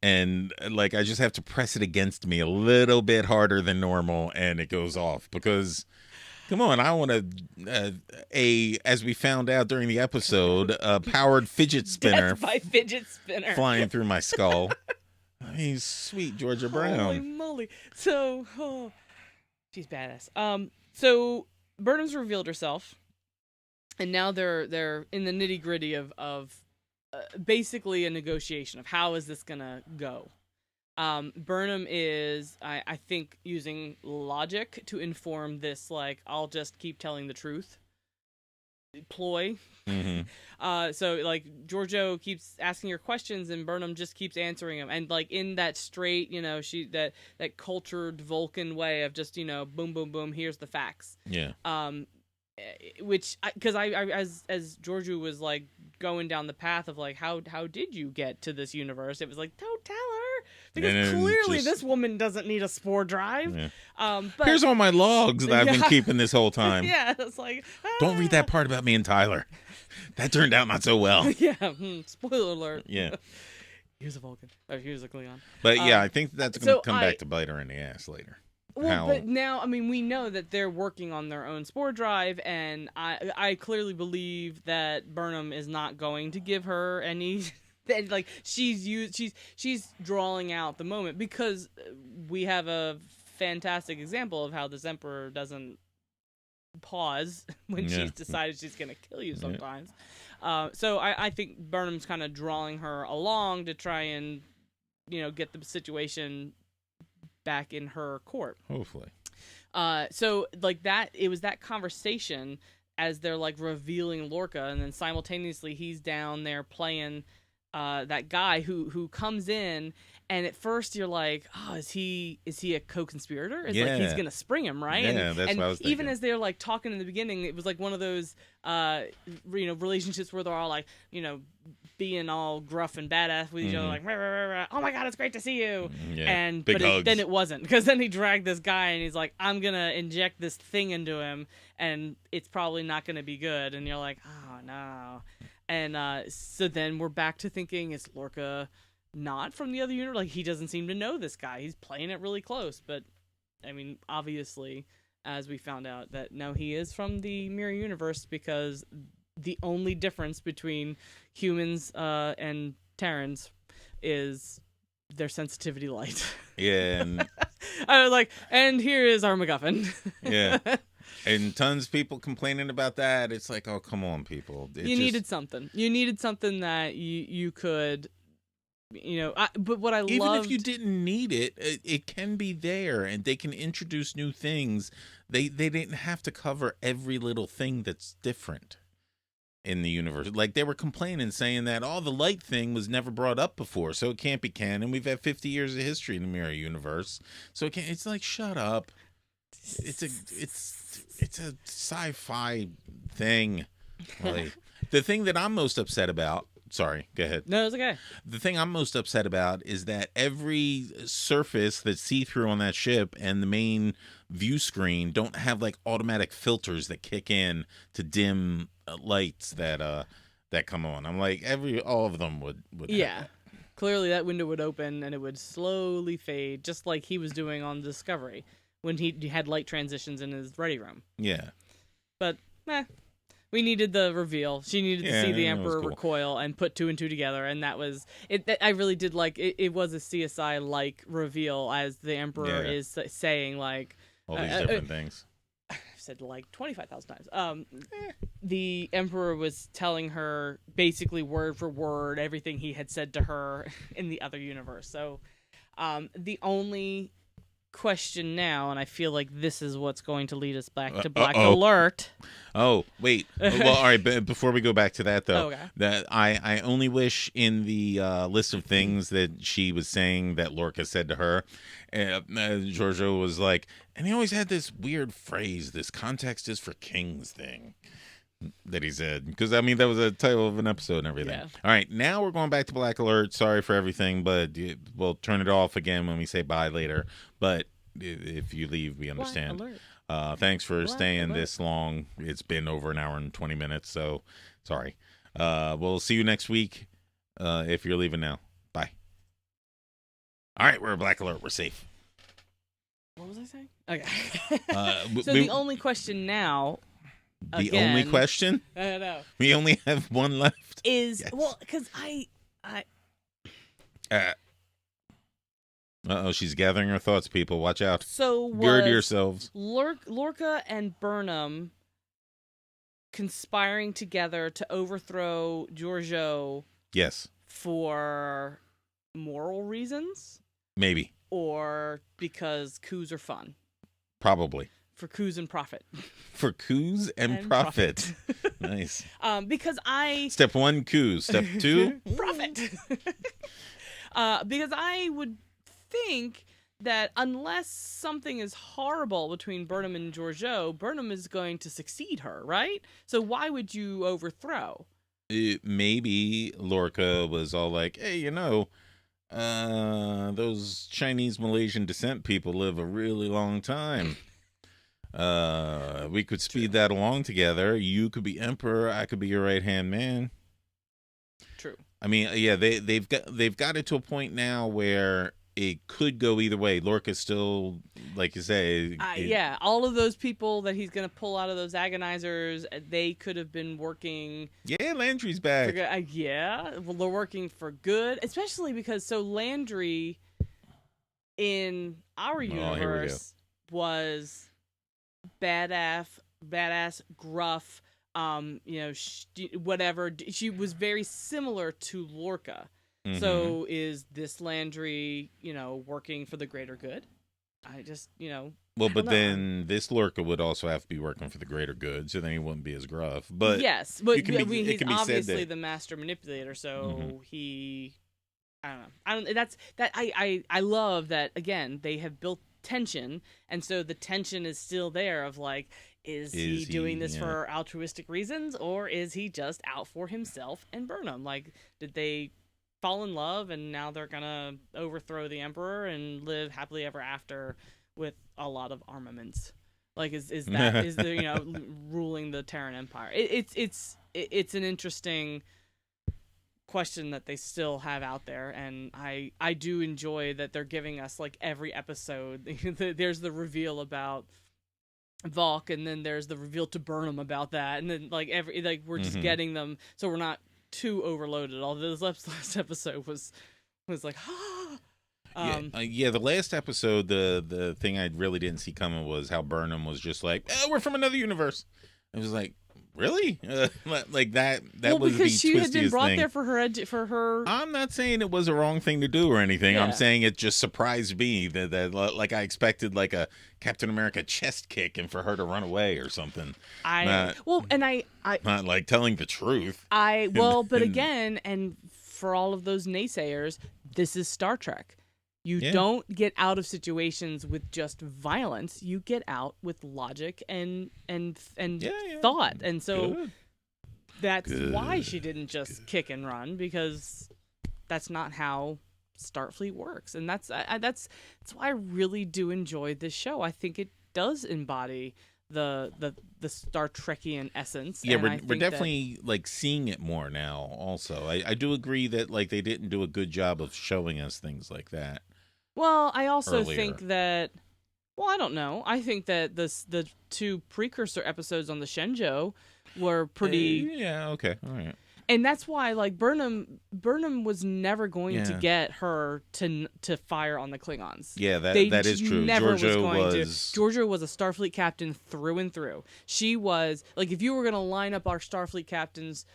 And I just have to press it against me a little bit harder than normal and it goes off because... Come on, I want as we found out during the episode, a powered fidget spinner. Death by fidget spinner. Flying through my skull. I mean, sweet Georgia Brown. Holy moly. So, she's badass. So Burnham's revealed herself, and now they're in the nitty gritty of basically a negotiation of how is this gonna go. Burnham is, I think, using logic to inform this, I'll just keep telling the truth ploy. Mm-hmm. So, Giorgio keeps asking her questions and Burnham just keeps answering them. And, in that straight, that cultured Vulcan way of just, boom, boom, boom, here's the facts. Yeah. Which, because I as Giorgio was, going down the path of, how did you get to this universe? It was don't tell her. Because clearly this woman doesn't need a spore drive. Yeah. But here's all my logs that I've been keeping this whole time. Yeah, it's don't read that part about me and Tyler. That turned out not so well. Yeah, spoiler alert. Yeah. He was a Vulcan. Or he was a Klingon. But yeah, I think that's going to come back to bite her in the ass later. Well, but now, we know that they're working on their own spore drive, and I clearly believe that Burnham is not going to give her any... That she's drawing out the moment because we have a fantastic example of how this Emperor doesn't pause when she's decided she's gonna kill you sometimes. So I think Burnham's kind of drawing her along to try and get the situation back in her court. Hopefully. So that it was that conversation as they're revealing Lorca, and then simultaneously he's down there playing that guy who comes in, and at first you're like, oh, is he a co-conspirator? It's like he's gonna spring him, right? Yeah, that's what I was thinking. Even as they're like talking in the beginning, it was like one of those relationships where they're all like, being all gruff and badass with each other, like, rah, rah, rah, rah. Oh my god, it's great to see you. And big hugs. Then it wasn't, because then he dragged this guy and he's like, I'm gonna inject this thing into him, and it's probably not gonna be good. And you're like, oh no. And so then we're back to thinking, is Lorca not from the other universe? Like, he doesn't seem to know this guy. He's playing it really close. But, I mean, obviously, as we found out, that no, he is from the mirror universe, because the only difference between humans and Terrans is their sensitivity light. Yeah. And I was like, and here is our MacGuffin. Yeah. And tons of people complaining about that. It's like, oh, come on, people. You needed something. You needed something that you could, but what I love... Even if you didn't need it, it can be there, and they can introduce new things. They didn't have to cover every little thing that's different in the universe. Like, they were complaining, saying that, the light thing was never brought up before, so it can't be canon. We've had 50 years of history in the mirror universe, so it can't... It's like, shut up. It's a sci-fi thing. Like, the thing that I'm most upset about... Sorry, go ahead. No, it's okay. The thing I'm most upset about is that every surface that's see-through on that ship and the main view screen don't have, like, automatic filters that kick in to dim lights that come on. I'm like, all of them would yeah. have that. Clearly that window would open and it would slowly fade, just like he was doing on Discovery when he had light transitions in his ready room. Yeah. But, we needed the reveal. She needed to see the Emperor recoil and put two and two together, and that was it. I really did like it. It was a CSI-like reveal, as the Emperor is saying, like, all these different things. I've said like 25,000 times. The Emperor was telling her basically word for word everything he had said to her in the other universe. So, the only question now, and I feel like this is what's going to lead us back to Black Alert. Oh, wait. Well, all right, but before we go back to that, though, that I only wish in the list of things that she was saying that Lorca said to her, Giorgio was like, and he always had this weird phrase, this context is for kings thing that he said, because I mean that was a title of an episode and everything. Yeah. All right, now we're going back to Black Alert. Sorry for everything, but we'll turn it off again when we say bye later. But if you leave, we understand. Black Alert. Thanks for staying this long. It's been over an hour and 20 minutes, so sorry. We'll see you next week if you're leaving now. Bye. All right, we're Black Alert. We're safe. What was I saying? Okay. So the only question now... The only question? I don't know. We only have one left. Is well, because I. She's gathering her thoughts. People, watch out. So gird yourselves. Lorca and Burnham conspiring together to overthrow Giorgio. Yes. For moral reasons. Maybe. Or because coups are fun. Probably. For coups and profit. For coups and profit. Nice. Because Step 1, coups. Step 2, profit. Because I would think that unless something is horrible between Burnham and Giorgio, Burnham is going to succeed her, right? So why would you overthrow? Maybe Lorca was all like, hey, those Chinese Malaysian descent people live a really long time. We could speed that along together. You could be emperor. I could be your right hand man. True. I mean, yeah, they've got it to a point now where it could go either way. Lorca's still, like you say, yeah. All of those people that he's gonna pull out of those agonizers, they could have been working. Yeah, Landry's back. Yeah, well, they're working for good, especially because Landry in our universe was badass, gruff, whatever. She was very similar to Lorca. Mm-hmm. So is this Landry, working for the greater good? I just, Well, I but don't know. then this Lorca would also have to be working for the greader good, so then he wouldn't be as gruff. But yes, but it can be, I mean, it he's can be said obviously that, the master manipulator, so he, I don't know. I don't. That's that. I love that. Again, they have built tension, and so the tension is still there. Of like, is he doing this for altruistic reasons, or is he just out for himself and Burnham? Like, did they fall in love and now they're gonna overthrow the emperor and live happily ever after with a lot of armaments? Like, is that is the ruling the Terran Empire? It's an interesting question that they still have out there, and I do enjoy that they're giving us like every episode. There's the reveal about Valk, and then there's the reveal to Burnham about that, and then like we're just getting them, so we're not too overloaded. Although this last episode was like the last episode, the thing I really didn't see coming was how Burnham was just like, we're from another universe. It was like, really? Like that was because the she had been twistiest brought thing. there for her. I'm not saying it was a wrong thing to do or anything. Yeah. I'm saying it just surprised me that like I expected like a Captain America chest kick and for her to run away or something. I not like telling the truth. But again, and for all of those naysayers, this is Star Trek. You don't get out of situations with just violence. You get out with logic and thought. And so that's why she didn't just kick and run, because that's not how Starfleet works. And that's why I really do enjoy this show. I think it does embody the Star Trekian essence. Yeah, and we're definitely like seeing it more now. Also, I do agree that like they didn't do a good job of showing us things like that. Well, I also earlier. think that. Well, I don't know. I think that the two precursor episodes on the Shenzhou were pretty. Okay, all right. And that's why, like, Burnham was never going to get her to fire on the Klingons. Yeah, that is true. Georgia was a Starfleet captain through and through. She was like, if you were going to line up our Starfleet captains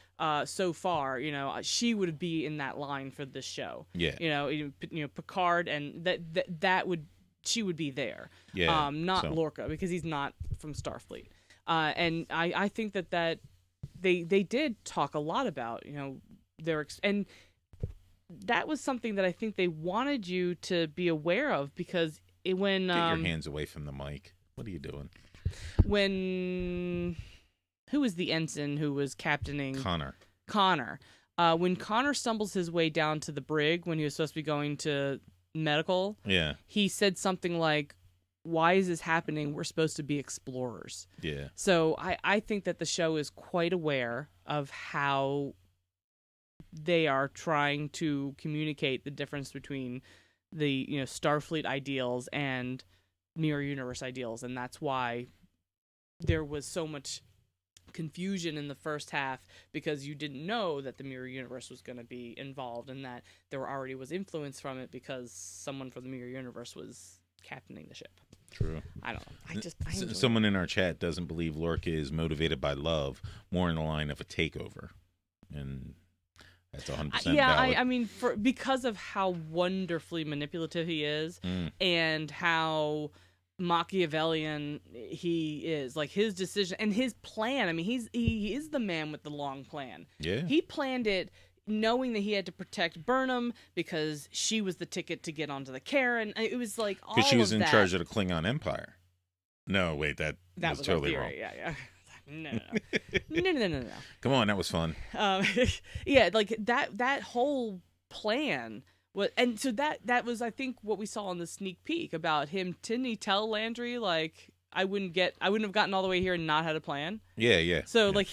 so far, she would be in that line for this show. Yeah. Picard, and she would be there. Yeah. Not Lorca, because he's not from Starfleet. And I think that they did talk a lot about, and that was something that I think they wanted you to be aware of, because when get your hands away from the mic. What are you doing? Who was the ensign who was captaining Connor? When Connor stumbles his way down to the brig when he was supposed to be going to medical, he said something like, why is this happening? We're supposed to be explorers. Yeah. So I think that the show is quite aware of how they are trying to communicate the difference between the Starfleet ideals and Mirror Universe ideals, and that's why there was so much confusion in the first half, because you didn't know that the Mirror Universe was going to be involved, and that there already was influence from it because someone from the Mirror Universe was captaining the ship. True. I don't know. I enjoy someone in our chat doesn't believe Lorca is motivated by love, more in the line of a takeover, and that's 100% valid. I mean, because of how wonderfully manipulative he is, and how Machiavellian he is, like his decision and his plan. I mean, he is the man with the long plan. Yeah, he planned it, knowing that he had to protect Burnham because she was the ticket to get onto the Karen. It was like all because she was of in that. charge of the Klingon Empire. No, wait, that was totally wrong. Yeah. No. Come on, that was fun. Yeah, like that whole plan was, and so that was, I think, what we saw in the sneak peek about him. Didn't he tell Landry, like, I wouldn't have gotten all the way here and not had a plan? Yeah. So like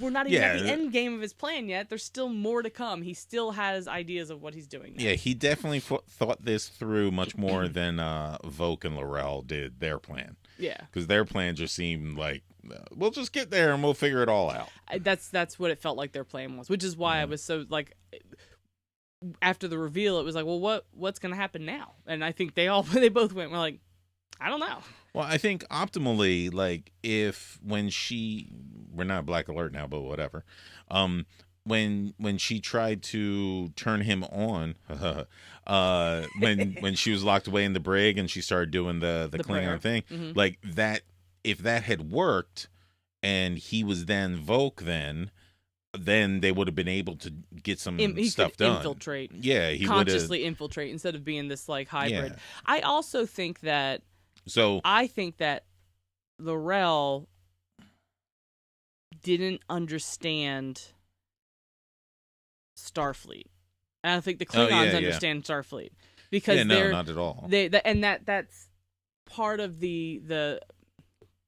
we're not even at the end game of his plan yet. There's still more to come. He still has ideas of what he's doing now. Yeah, he definitely thought this through much more than Vogue and Laurel did their plan. Yeah, because their plan just seemed like, we'll just get there and we'll figure it all out. That's what it felt like their plan was, which is why I was so like, after the reveal, it was like, well, what's gonna happen now? And I think they both went, we're like, I don't know. Well, I think optimally, like, we're not Black Alert now, but whatever. when she tried to turn him on, when she was locked away in the brig and she started doing the Klingon thing, like that, if that had worked and he was then Volk, then they would have been able to get some stuff done. Infiltrate. Yeah, he consciously infiltrate instead of being this like hybrid. Yeah. I also think that. So I think that L'Rell didn't understand Starfleet. And I don't think the Klingons understand Starfleet because they're not at all. That's part of the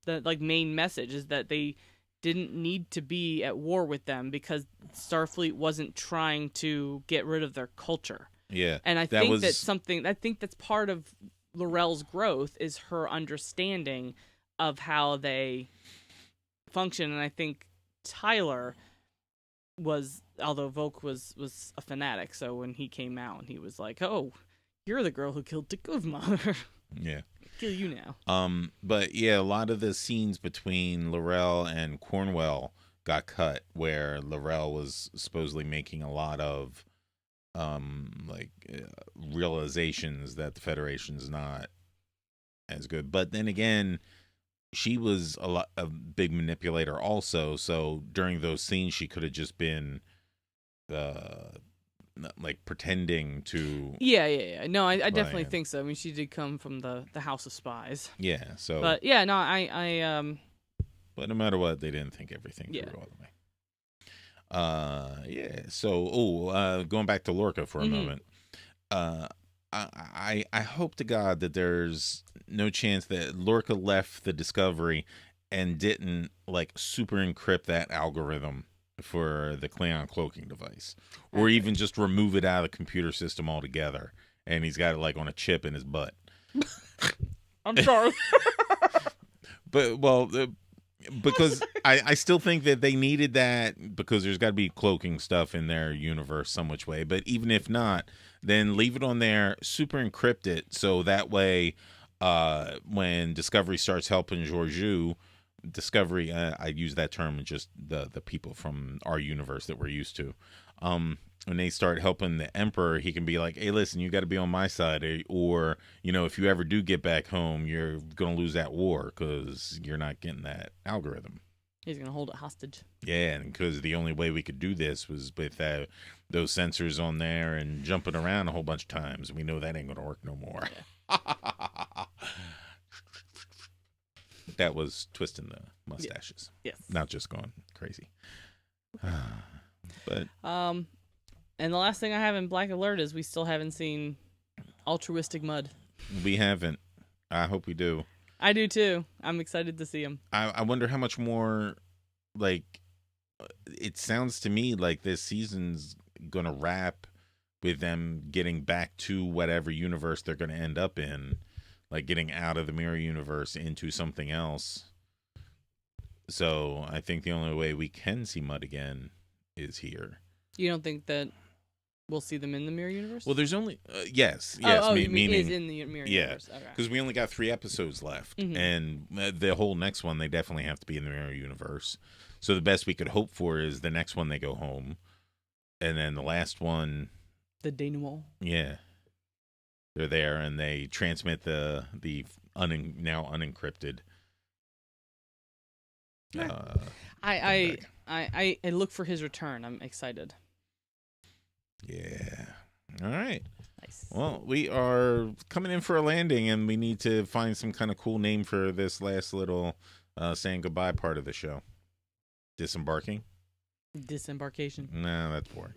like main message is that they didn't need to be at war with them because Starfleet wasn't trying to get rid of their culture. Yeah. And I think that's part of L'Rell's growth is her understanding of how they function. And I think Tyler was, although Volk was a fanatic, so when he came out, he was like, "Oh, you're the girl who killed T'Kuvma." Yeah. Kill you now. But yeah, a lot of the scenes between L'Rell and Cornwell got cut, where L'Rell was supposedly making a lot of realizations that the Federation's not as good. But then again, she was a big manipulator also, so during those scenes she could have just been like pretending to. Yeah. No, I definitely think so. I mean, she did come from the House of Spies. Yeah. So. But yeah, no, I. But no matter what, they didn't think everything through all the way. Yeah. So, going back to Lorca for a moment. I hope to God that there's no chance that Lorca left the Discovery and didn't like super encrypt that algorithm for the Klingon cloaking device, or even just remove it out of the computer system altogether, and he's got it like on a chip in his butt. I'm sorry. Because I still think that they needed that, because there's got to be cloaking stuff in their universe some which way. But even if not, then leave it on there, super encrypt it, so that way when Discovery starts helping Georgiou, Discovery, I use that term, just the people from our universe that we're used to, when they start helping the Emperor, he can be like, hey, listen, you got to be on my side, or, you know, if you ever do get back home, you're going to lose that war because you're not getting that algorithm. He's going to hold it hostage. Yeah, and because the only way we could do this was with those sensors on there and jumping around a whole bunch of times. We know that ain't going to work no more. Yeah. That was twisting the mustaches. Yes. Not just going crazy. But and the last thing I have in Black Alert is we still haven't seen altruistic Mud. We haven't. I hope we do. I do too. I'm excited to see him. I wonder how much more, like, it sounds to me like this season's gonna wrap with them getting back to whatever universe they're gonna end up in. Like getting out of the mirror universe into something else. So I think the only way we can see Mud again is here. You don't think that we'll see them in the mirror universe? Well, there's only yes. Meaning is in the mirror universe. Yeah, because we only got 3 episodes left, and the whole next one they definitely have to be in the mirror universe. So the best we could hope for is the next one they go home, and then the last one, the denouement. Yeah. They're there and they transmit the now unencrypted. I look for his return. I'm excited. Yeah. All right. Nice. Well, we are coming in for a landing, and we need to find some kind of cool name for this last little saying goodbye part of the show. Disembarking? Disembarkation. No, that's boring.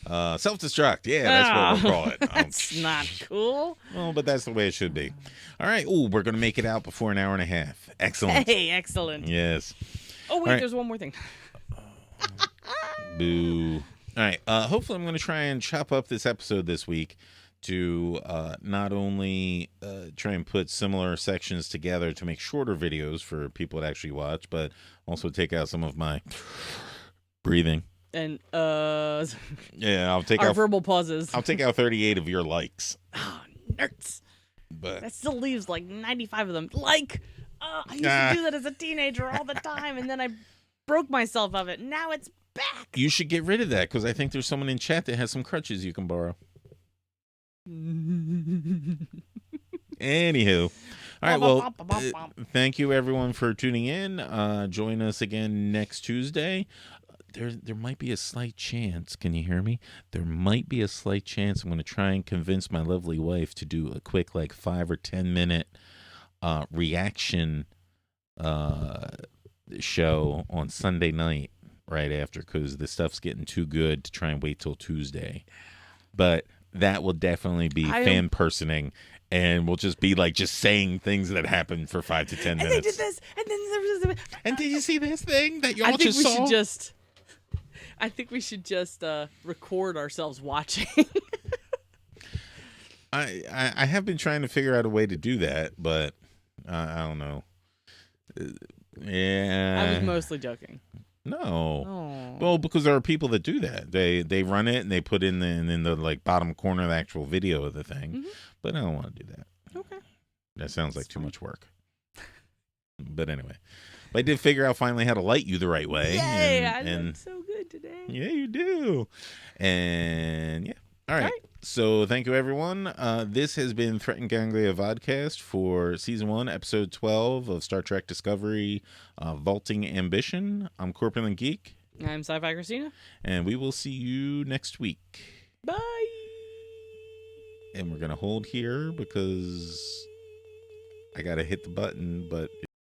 Self-destruct. Yeah, that's what we'll call it. That's not cool. Well, but that's the way it should be. All right. Ooh, we're going to make it out before an hour and a half. Excellent. Hey, excellent. Yes. Oh, wait, there's one more thing. Boo. All right. Hopefully I'm going to try and chop up this episode this week to not only try and put similar sections together to make shorter videos for people to actually watch, but also take out some of my breathing. And yeah, I'll take our out verbal pauses. I'll take out 38 of your likes. Oh, nerds. But that still leaves like 95 of them. I used to do that as a teenager all the time, and then I broke myself of it. Now it's back. You should get rid of that because I think there's someone in chat that has some crutches you can borrow. Anywho. All right, well, thank you everyone for tuning in. Join us again next Tuesday. There might be a slight chance. Can you hear me? There might be a slight chance I'm going to try and convince my lovely wife to do a quick 5 or 10 minute reaction show on Sunday night right after, because the stuff's getting too good to try and wait till Tuesday. But that will definitely be fan personing. And we'll just be just saying things that happened for 5 to 10 minutes. And they did this, and then there was this. And did you see this thing that y'all just saw? I think we should just record ourselves watching. I have been trying to figure out a way to do that, but I don't know. Yeah. I was mostly joking. No. Oh. Well, because there are people that do that. They run it and they put in the bottom corner of the actual video of the thing. Mm-hmm. But I don't want to do that. Okay. That sounds like too much work. But anyway, I did figure out finally how to light you the right way. Yay! I look so good today. Yeah, you do. And yeah. All right. So thank you, everyone. This has been Threatened Ganglia Vodcast for Season 1, Episode 12 of Star Trek Discovery, Vaulting Ambition. I'm Corpulent Geek. I'm Sci-Fi Christina. And we will see you next week. Bye! And we're going to hold here because I got to hit the button, but...